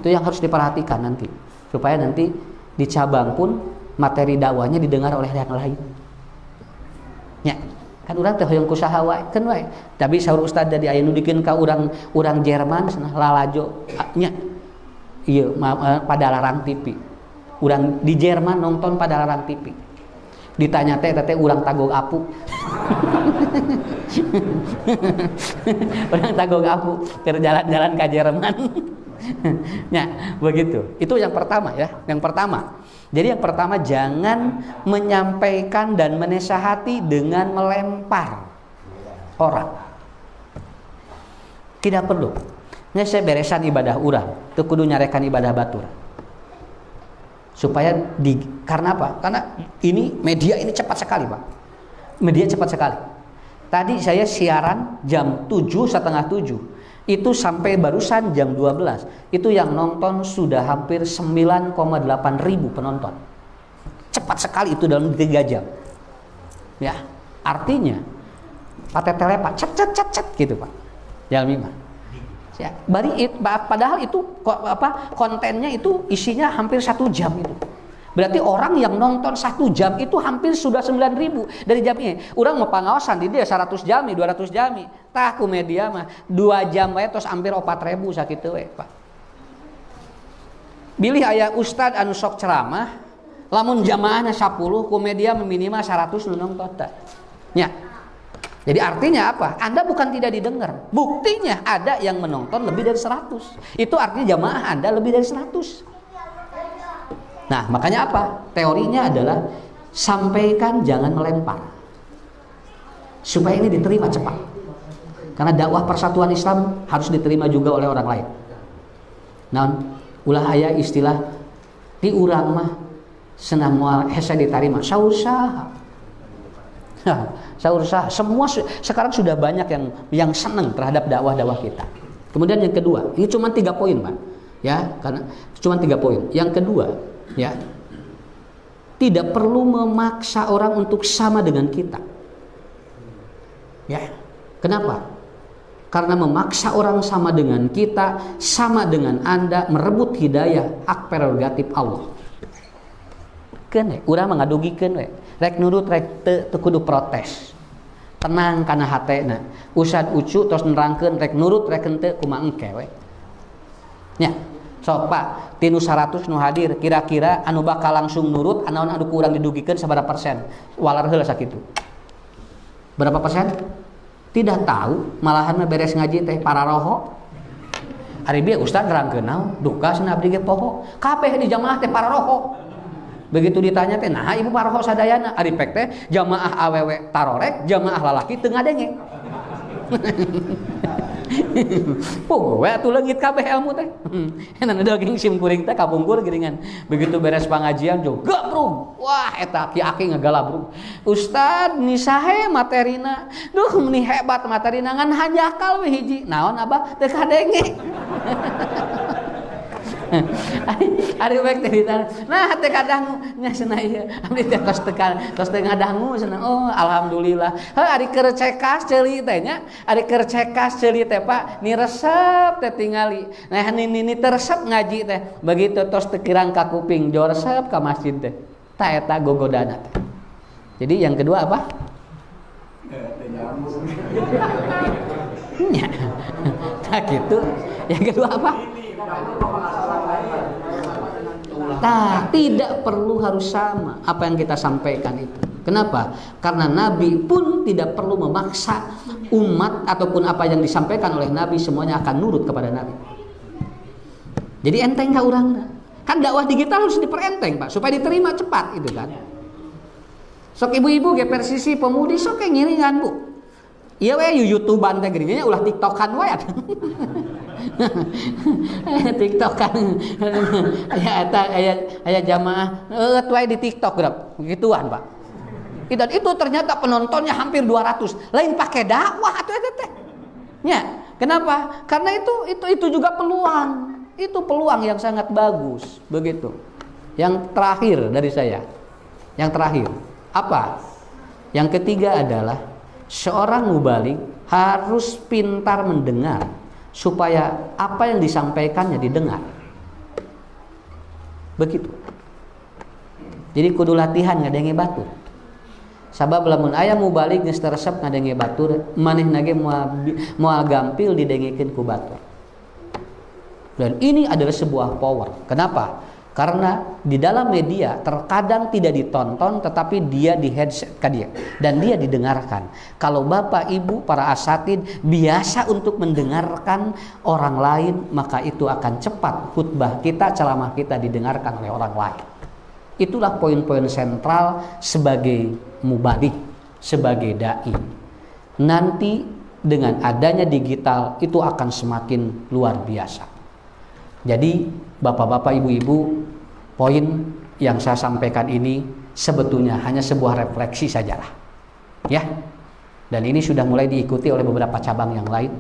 Itu yang harus diperhatikan nanti. Supaya nanti di cabang pun materi dakwahnya didengar oleh yang lain. Ya, kan urang teh hoyong kusaha wae kan wae. Tapi saur ustad jadi aya nu dikeun ka urang Jerman cenah lalajo nya. Ieu pada larang TV. Urang di Jerman nonton pada larang TV. Ditanya teh urang tagog apu. Urang tagog apu keur jalan-jalan ka Jerman. Ya, begitu. Itu yang pertama ya. Yang pertama. Jadi yang pertama, jangan menyampaikan dan menasihati dengan melempar orang. Tidak perlu. Nya saya beresan ibadah urang, teu kudu nyarekan ibadah batur. Supaya karena apa? Karena ini media ini cepat sekali, Pak. Media cepat sekali. Tadi saya siaran jam 7:30. Itu sampai barusan jam 12 itu yang nonton sudah hampir 9,8 ribu penonton. Cepat sekali itu dalam 3 jam. Ya, artinya pakai telepak cet gitu, Pak. Jalmi mah. Ya, padahal itu kontennya itu isinya hampir 1 jam itu. Berarti orang yang nonton 1 jam itu hampir sudah 9.000 dari jamnya. Urang mau pangaosan di dia 100 jami, 200 jami. Tah ku media mah 2 jam wae tos hampir 4.000 sakitu we, Pak. Bilih aya ustad anu sok ceramah, lamun jamaahna 10 ku media minimal 100 nu nonton tah. Nya. Jadi artinya apa? Anda bukan tidak didengar. Buktinya ada yang menonton lebih dari 100. Itu artinya jamaah Anda lebih dari 100. Nah, makanya apa? Teorinya adalah sampaikan, jangan melempar. Supaya ini diterima cepat. Karena dakwah persatuan Islam harus diterima juga oleh orang lain. Nah, ulah aya istilah di urang mah cenah moal hese ditarima saur saha. Saur saha. Semua sekarang sudah banyak yang senang terhadap dakwah-dakwah kita. Kemudian yang kedua, ini cuma 3 poin, Pak. Ya, karena cuma 3 poin. Yang kedua, ya, tidak perlu memaksa orang untuk sama dengan kita. Ya, kenapa? Karena memaksa orang sama dengan kita, sama dengan Anda, merebut hidayah, hak prerogatif Allah. Kan, urang mengadugikeun we. Rek nurut, rek teu kudu protes. Tenang kana hatena. Usad ucu tos nerangkeun rek nurut, rek henteu kumaha engke we. Nya. Sok Pak, tinu 100 nu hadir, kira-kira anu bakal langsung nurut, anu kurang didugikeun sabaraha persen? Walar heula sakitu. Berapa persen? Tidak tahu, malahan beres ngaji teh pararoho. Ari bieu ustaz nerangkeun naon? Duka cenah abdi ge poho. Kabeh di jamaah teh pararoho. Begitu ditanya teh, nah ibu pararoho sadayana? Ari pek teh jamaah awewe tarorek, jamaah lalaki teu ngadenge. Pogo we atuh leungit kabeh ilmu teh. Enan daging sim kuring teh kabungkur geuningan. Begitu beres pangajian juga, Bro. Wah, eta ki-aki ngagalabrug. Ustad, ni sahe materina? Duh, meni hebat materina ngan hajakal we hiji. Naon Abah? Teu kadenge. Ari wek teh ditanya, nah teh kadangu nya cenah ieu abdi teh tos teu ngadangu cenah. Oh alhamdulillah. Heuh ari keur cekas ceuli teh nya, ari keur cekas ceuli teh Pak ni resep teh tingali. Nah ni teh resep ngaji teh. Begitu tos teu kirang ka kuping jo resep ka masjid teh. Tah eta gogodana teh. Jadi yang kedua apa? Nya. Nah gitu. Yang kedua apa? Nah, tidak perlu harus sama apa yang kita sampaikan itu. Kenapa? Karena Nabi pun tidak perlu memaksa umat ataupun apa yang disampaikan oleh Nabi semuanya akan nurut kepada Nabi. Jadi enteng ka urangna. Kan dakwah digital harus diperenteng, Pak, supaya diterima cepat itu kan. Sok ibu-ibu ge persisi pemudi sok ngiringan, Bu. Iya we YouTubean teh geuninnya ulah TikTokan we. TikTokan. Aya jamaah eut we di TikTok grab. Begituan, Pak. Dan itu ternyata penontonnya hampir 200. Lain pakai dakwah atuh eta teh. Nya, kenapa? Karena itu juga peluang. Itu peluang yang sangat bagus, begitu. Yang terakhir dari saya. Yang terakhir, apa? Yang ketiga adalah seorang mubalik harus pintar mendengar supaya apa yang disampaikannya didengar. Begitu. Jadi kudu latihan ngadenge batur. Sabab lamun aya mubalik geus resep ngadenge batur, manehna ge moal gampil didengekeun ku batur. Dan ini adalah sebuah power. Kenapa? Karena di dalam media terkadang tidak ditonton tetapi dia di headset ke dia dan dia didengarkan. Kalau Bapak Ibu para asatid biasa untuk mendengarkan orang lain, maka itu akan cepat khutbah kita, ceramah kita didengarkan oleh orang lain. Itulah poin-poin sentral sebagai mubalik, sebagai dai. Nanti dengan adanya digital itu akan semakin luar biasa. Jadi Bapak-bapak, ibu-ibu, poin yang saya sampaikan ini sebetulnya hanya sebuah refleksi sajalah, ya. Dan ini sudah mulai diikuti oleh beberapa cabang yang lain.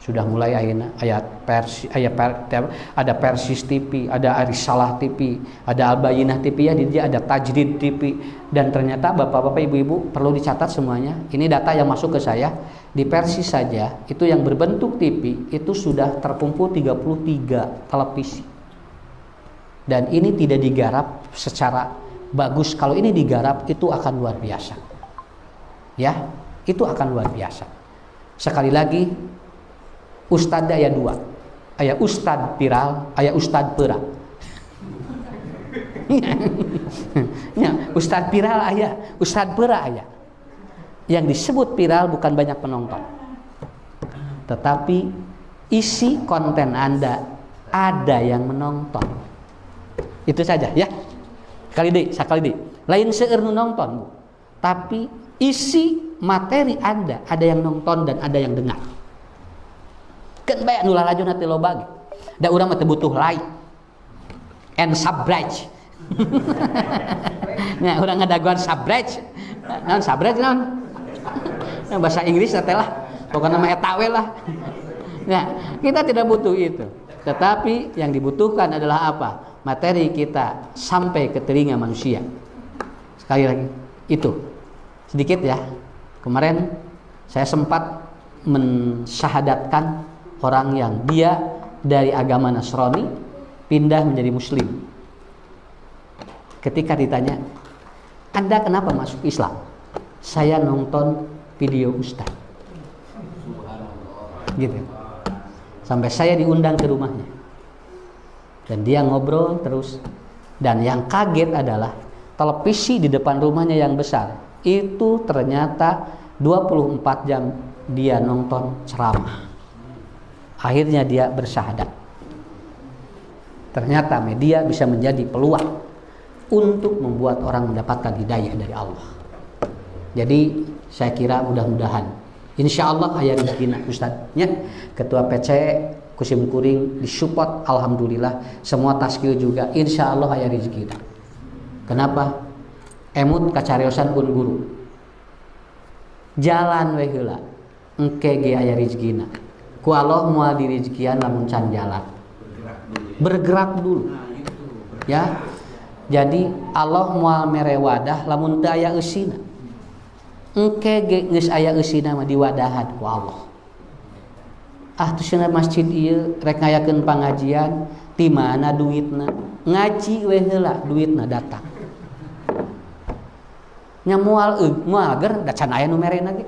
Sudah mulai ada Persis TV, ada Arisalah TV, ada Al-Bayinah TV, ya, dia ada Tajdid TV. Dan ternyata bapak-bapak, ibu-ibu perlu dicatat semuanya. Ini data yang masuk ke saya. Di Persis saja itu yang berbentuk TV itu sudah terkumpul 33 televisi. Dan ini tidak digarap secara bagus. Kalau ini digarap itu akan luar biasa. Ya, itu akan luar biasa. Sekali lagi, Ustadz aya dua. Aya Ustadz viral, aya Ustadz pera. Ya, Ustadz viral aya, Ustadz pera aya. Yang disebut viral bukan banyak penonton, tetapi isi konten Anda ada yang menonton. Itu saja, ya. Sekali deh. Lain seueur nu nonton, Bu. Tapi isi materi Anda ada yang nonton dan ada yang dengar. Kan bae nu lalajuna teh loba ge. Da urang mah teu butuh like and subscribe. Nah, urang ngadaguan subscribe. Naon subscribe naon? Bahasa Inggris teh lah. Pokokna mah eta we lah. Nah, kita tidak butuh itu. Tetapi yang dibutuhkan adalah apa? Materi kita sampai ke telinga manusia. Sekali lagi, itu sedikit ya. Kemarin saya sempat mensyahadatkan orang yang dia dari agama Nasrani pindah menjadi Muslim. Ketika ditanya, Anda kenapa masuk Islam? Saya nonton video Ustaz. Gitu. Sampai saya diundang ke rumahnya. Dan dia ngobrol terus. Dan yang kaget adalah televisi di depan rumahnya yang besar itu ternyata 24 jam dia nonton ceramah. Akhirnya dia bersyahadat. Ternyata media bisa menjadi peluang untuk membuat orang mendapatkan hidayah dari Allah. Jadi saya kira mudah-mudahan insya Allah aya rezekina Ustadznya. Ketua PC Kusim Kuring disupport, alhamdulillah. Semua taskil juga insya Allah aya rezekina. Kenapa? Emut kacariosan pun guru. Jalan we heula. Engke ge aya rezekina. Ku Allah moal direzekian lamun can jalan. Bergerak dulu. Ya. Jadi Allah moal mere wadah lamun teu aya eusina. Engke ge geus aya eusina mah diwadahan ku Allah. Tuh cenah masjid ieu rek ngayakeun pangajian, ti mana duitna? Ngaji we heula duitna datang. Nya moal ger da can aya nu merena ge.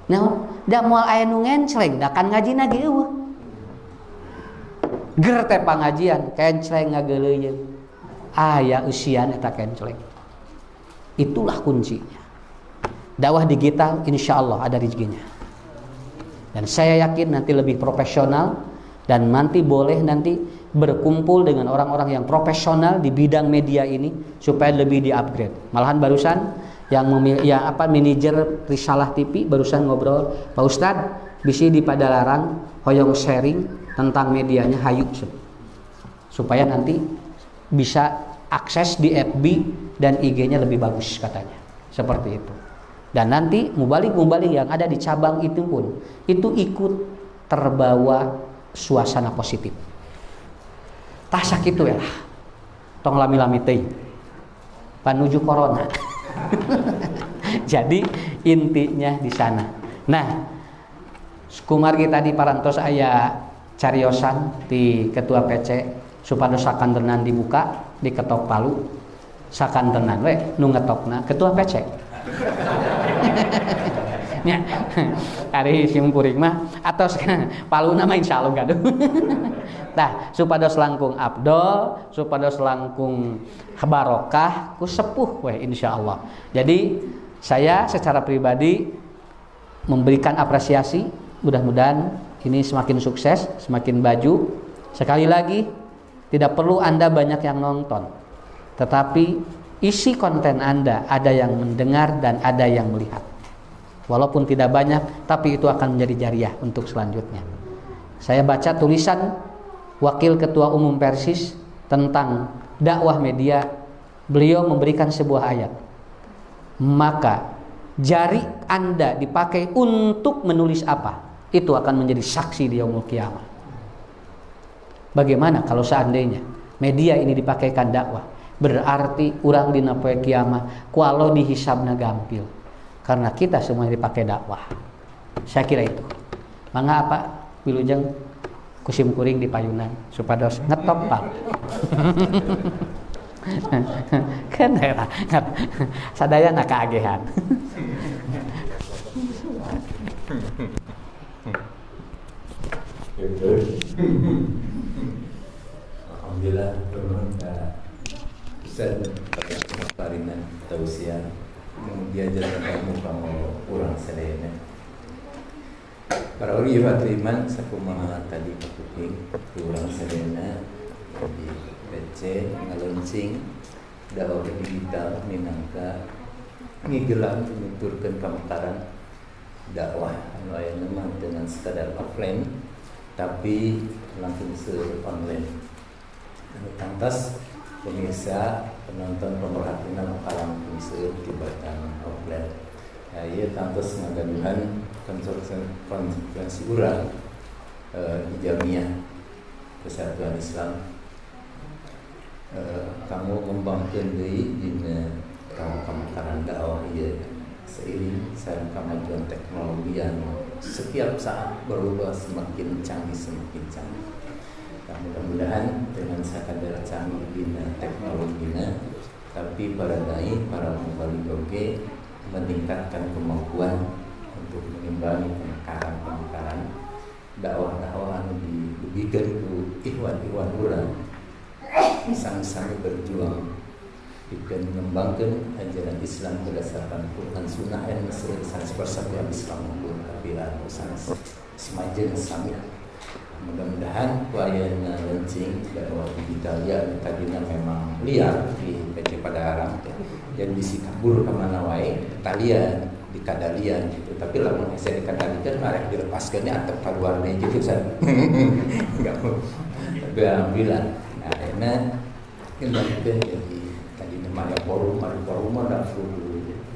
Naon? Da moal aya nu ngenceleng da kan ngajina ge eueuh. Ger teh pangajian kenceleng ngageuleuyeun. Aya eusian eta kenceleng. Itulah kuncinya. Dakwah digital insya Allah ada rezekinya. Dan saya yakin nanti lebih profesional dan nanti boleh nanti berkumpul dengan orang-orang yang profesional di bidang media ini supaya lebih di-upgrade. Malahan barusan yang manajer Risalah TV barusan ngobrol, Pak Ustadz bisi di Padalarang hoyong sharing tentang medianya hayu supaya nanti bisa akses di FB dan IG-nya lebih bagus katanya. Seperti itu. Dan nanti mubalik-mubalik yang ada di cabang itu pun itu ikut terbawa suasana positif. Tah sakitu ya lah. Tong lami-lami teuing. Panuju corona. Jadi intinya di sana. Nah, kumargi tadi parantos aya cariosan di Ketua PC supados sakandeurnan dibuka diketok palu sakantenan we nu ngetokna ketua PC. Nya ari simpuring mah atos palu nama insyaallah gaduh. Tah supados langkung afdol, supados langkung barokah ku sepuh we insyaallah. Jadi saya secara pribadi memberikan apresiasi, mudah-mudahan ini semakin sukses, semakin baju. Sekali lagi, tidak perlu Anda banyak yang nonton, tetapi isi konten Anda ada yang mendengar dan ada yang melihat. Walaupun tidak banyak, tapi itu akan menjadi jariah untuk selanjutnya. Saya baca tulisan Wakil Ketua Umum Persis tentang dakwah media. Beliau memberikan sebuah ayat. Maka jari Anda dipakai untuk menulis apa? Itu akan menjadi saksi di yaumul kiamah. Bagaimana kalau seandainya media ini dipakaikan dakwah? Berarti urang dina poe kiamah kualo dihisabna gampil. Karena kita semua dipakai dakwah. Saya kira itu. Mangga apa? Wilujeng kusim kuring di payunan supados ngetop pak. Kan daerah sadaya nak keagehan. Alhamdulillah pemerintah Ustaz pada parinan tausiah diajarkan kamu kurang selena. Para uri waktu iman sakumaha tadi kuping kurang selena di PC ngaloncing dakwah digital minangka ngigelang nuturkeun pamekaran dakwah anu aya mah dengan sekadar offline tapi langsung online. Lantas pemirsa penonton pemerhatian alam pemirsa tibatan offline. Ya, ieu kantos ngagaduhan konferensi urang di Jamiah Persatuan Islam. Kamu ngembangkeun deui dina pamekaran dakwah ieu seiring sareng kemajuan teknologi yang setiap saat berubah semakin canggih. Mudah-mudahan dengan sakadar canggih dina teknologinya, tapi para dai, para mubalik oge meningkatkan kemampuan untuk mengimbangi pemekaran dakwah-dakwah anu dibigikeun ku ikhwan-ikhwan urang sami-sami berjuang dikeun mengembangkeun ajaran Islam berdasarkan Quran Sunnah yang sanes persatuan Islam pun kapilan sanes semajeng sami. Mudah-mudahan kuayana launching dakwah digital ya tadinya memang liar di PC Padalarang dan bisi kabur kemana wae talian di kadalian gitu. Tapi lamun saya dikadalikan marek dilepaskeunnya atau kaluarnya gitu san. Enggak mau. Tapi alhamdulillah. Nah, enak kembangkeun jadi tadi nama forum ada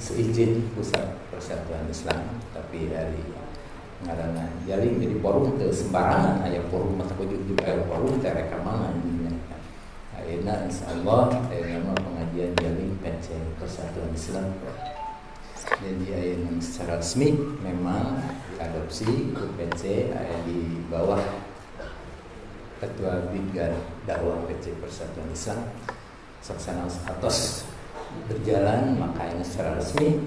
seizin Pusat Persatuan Islam tapi dari ngaranna jalin jadi forum teu sembarangan aya forum mata kudu juga aya forum teh rekaman anjingna. Ayeuna insyaallah nama pengajian jalin PC Persatuan Islam. Jadi ayeuna secara resmi memang diadopsi PC aya di bawah Ketua Bidgar Dakwah PC Persatuan Islam. Saksana atos berjalan makanya secara resmi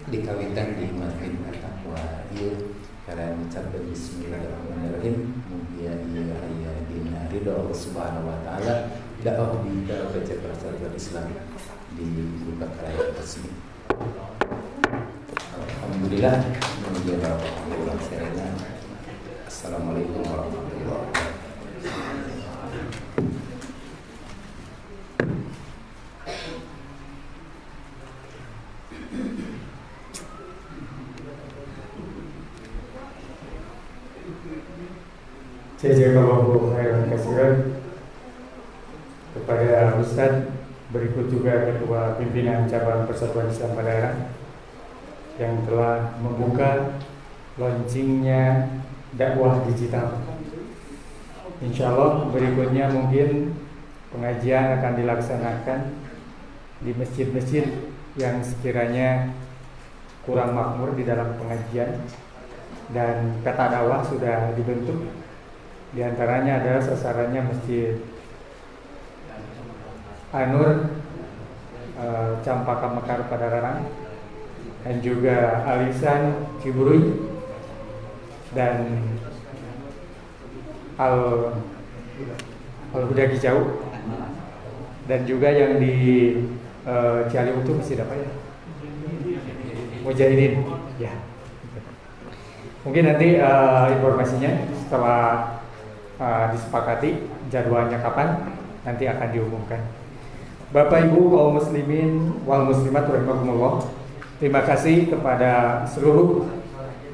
dikawitan di Masjid At-Taqwa ieu karena mengucapkan bismillahirrahmanirrahim mugia ieu aya dina ridho Allah Subhanahu wa taala dakwah di PC Persatuan Islam dibuka karya resmi. Alhamdulillah mugia bapak serena. Assalamualaikum warahmatullahi wabarakatuh. Jazakallahu khairan katsiran kepada Ustaz, berikut juga Ketua Pimpinan Cabang Persatuan Islam Padalarang yang telah membuka launchingnya dakwah digital. Insya Allah berikutnya mungkin pengajian akan dilaksanakan di masjid-masjid yang sekiranya kurang makmur di dalam pengajian dan peta dakwah sudah dibentuk. Di antaranya adalah sasarannya masjid Anur Campaka Mekar Padararang, dan juga Alisan Ciburuy, dan Al-Huda Kijau, dan juga yang di Cialiuk itu masih apa ya? Mujahidin, ya. Mungkin nanti informasinya setelah disepakati jadwalnya kapan nanti akan diumumkan. Bapak Ibu kaum muslimin wal muslimat rahimakumullah, terima kasih kepada seluruh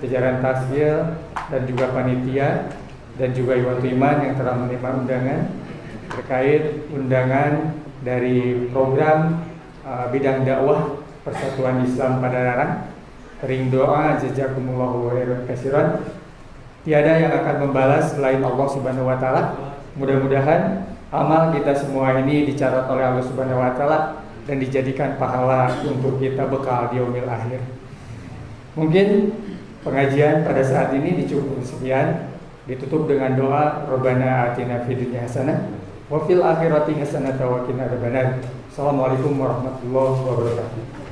jajaran tasbih dan juga panitia dan juga Iwan Iman yang telah menerima undangan terkait undangan dari program bidang dakwah Persatuan Islam Padararang. Ring doa jazakumullahu khairan katsiran. Tiada yang akan membalas selain Allah Subhanahu wa taala. Mudah-mudahan amal kita semua ini dicatat oleh Allah Subhanahu wa taala dan dijadikan pahala untuk kita bekal di yaumil akhir. Mungkin pengajian pada saat ini dicukup sekian, ditutup dengan doa Rabbana atina fid dunya hasanah wa fil akhirati hasanah wa qina adzabannar. Assalamualaikum warahmatullahi wabarakatuh.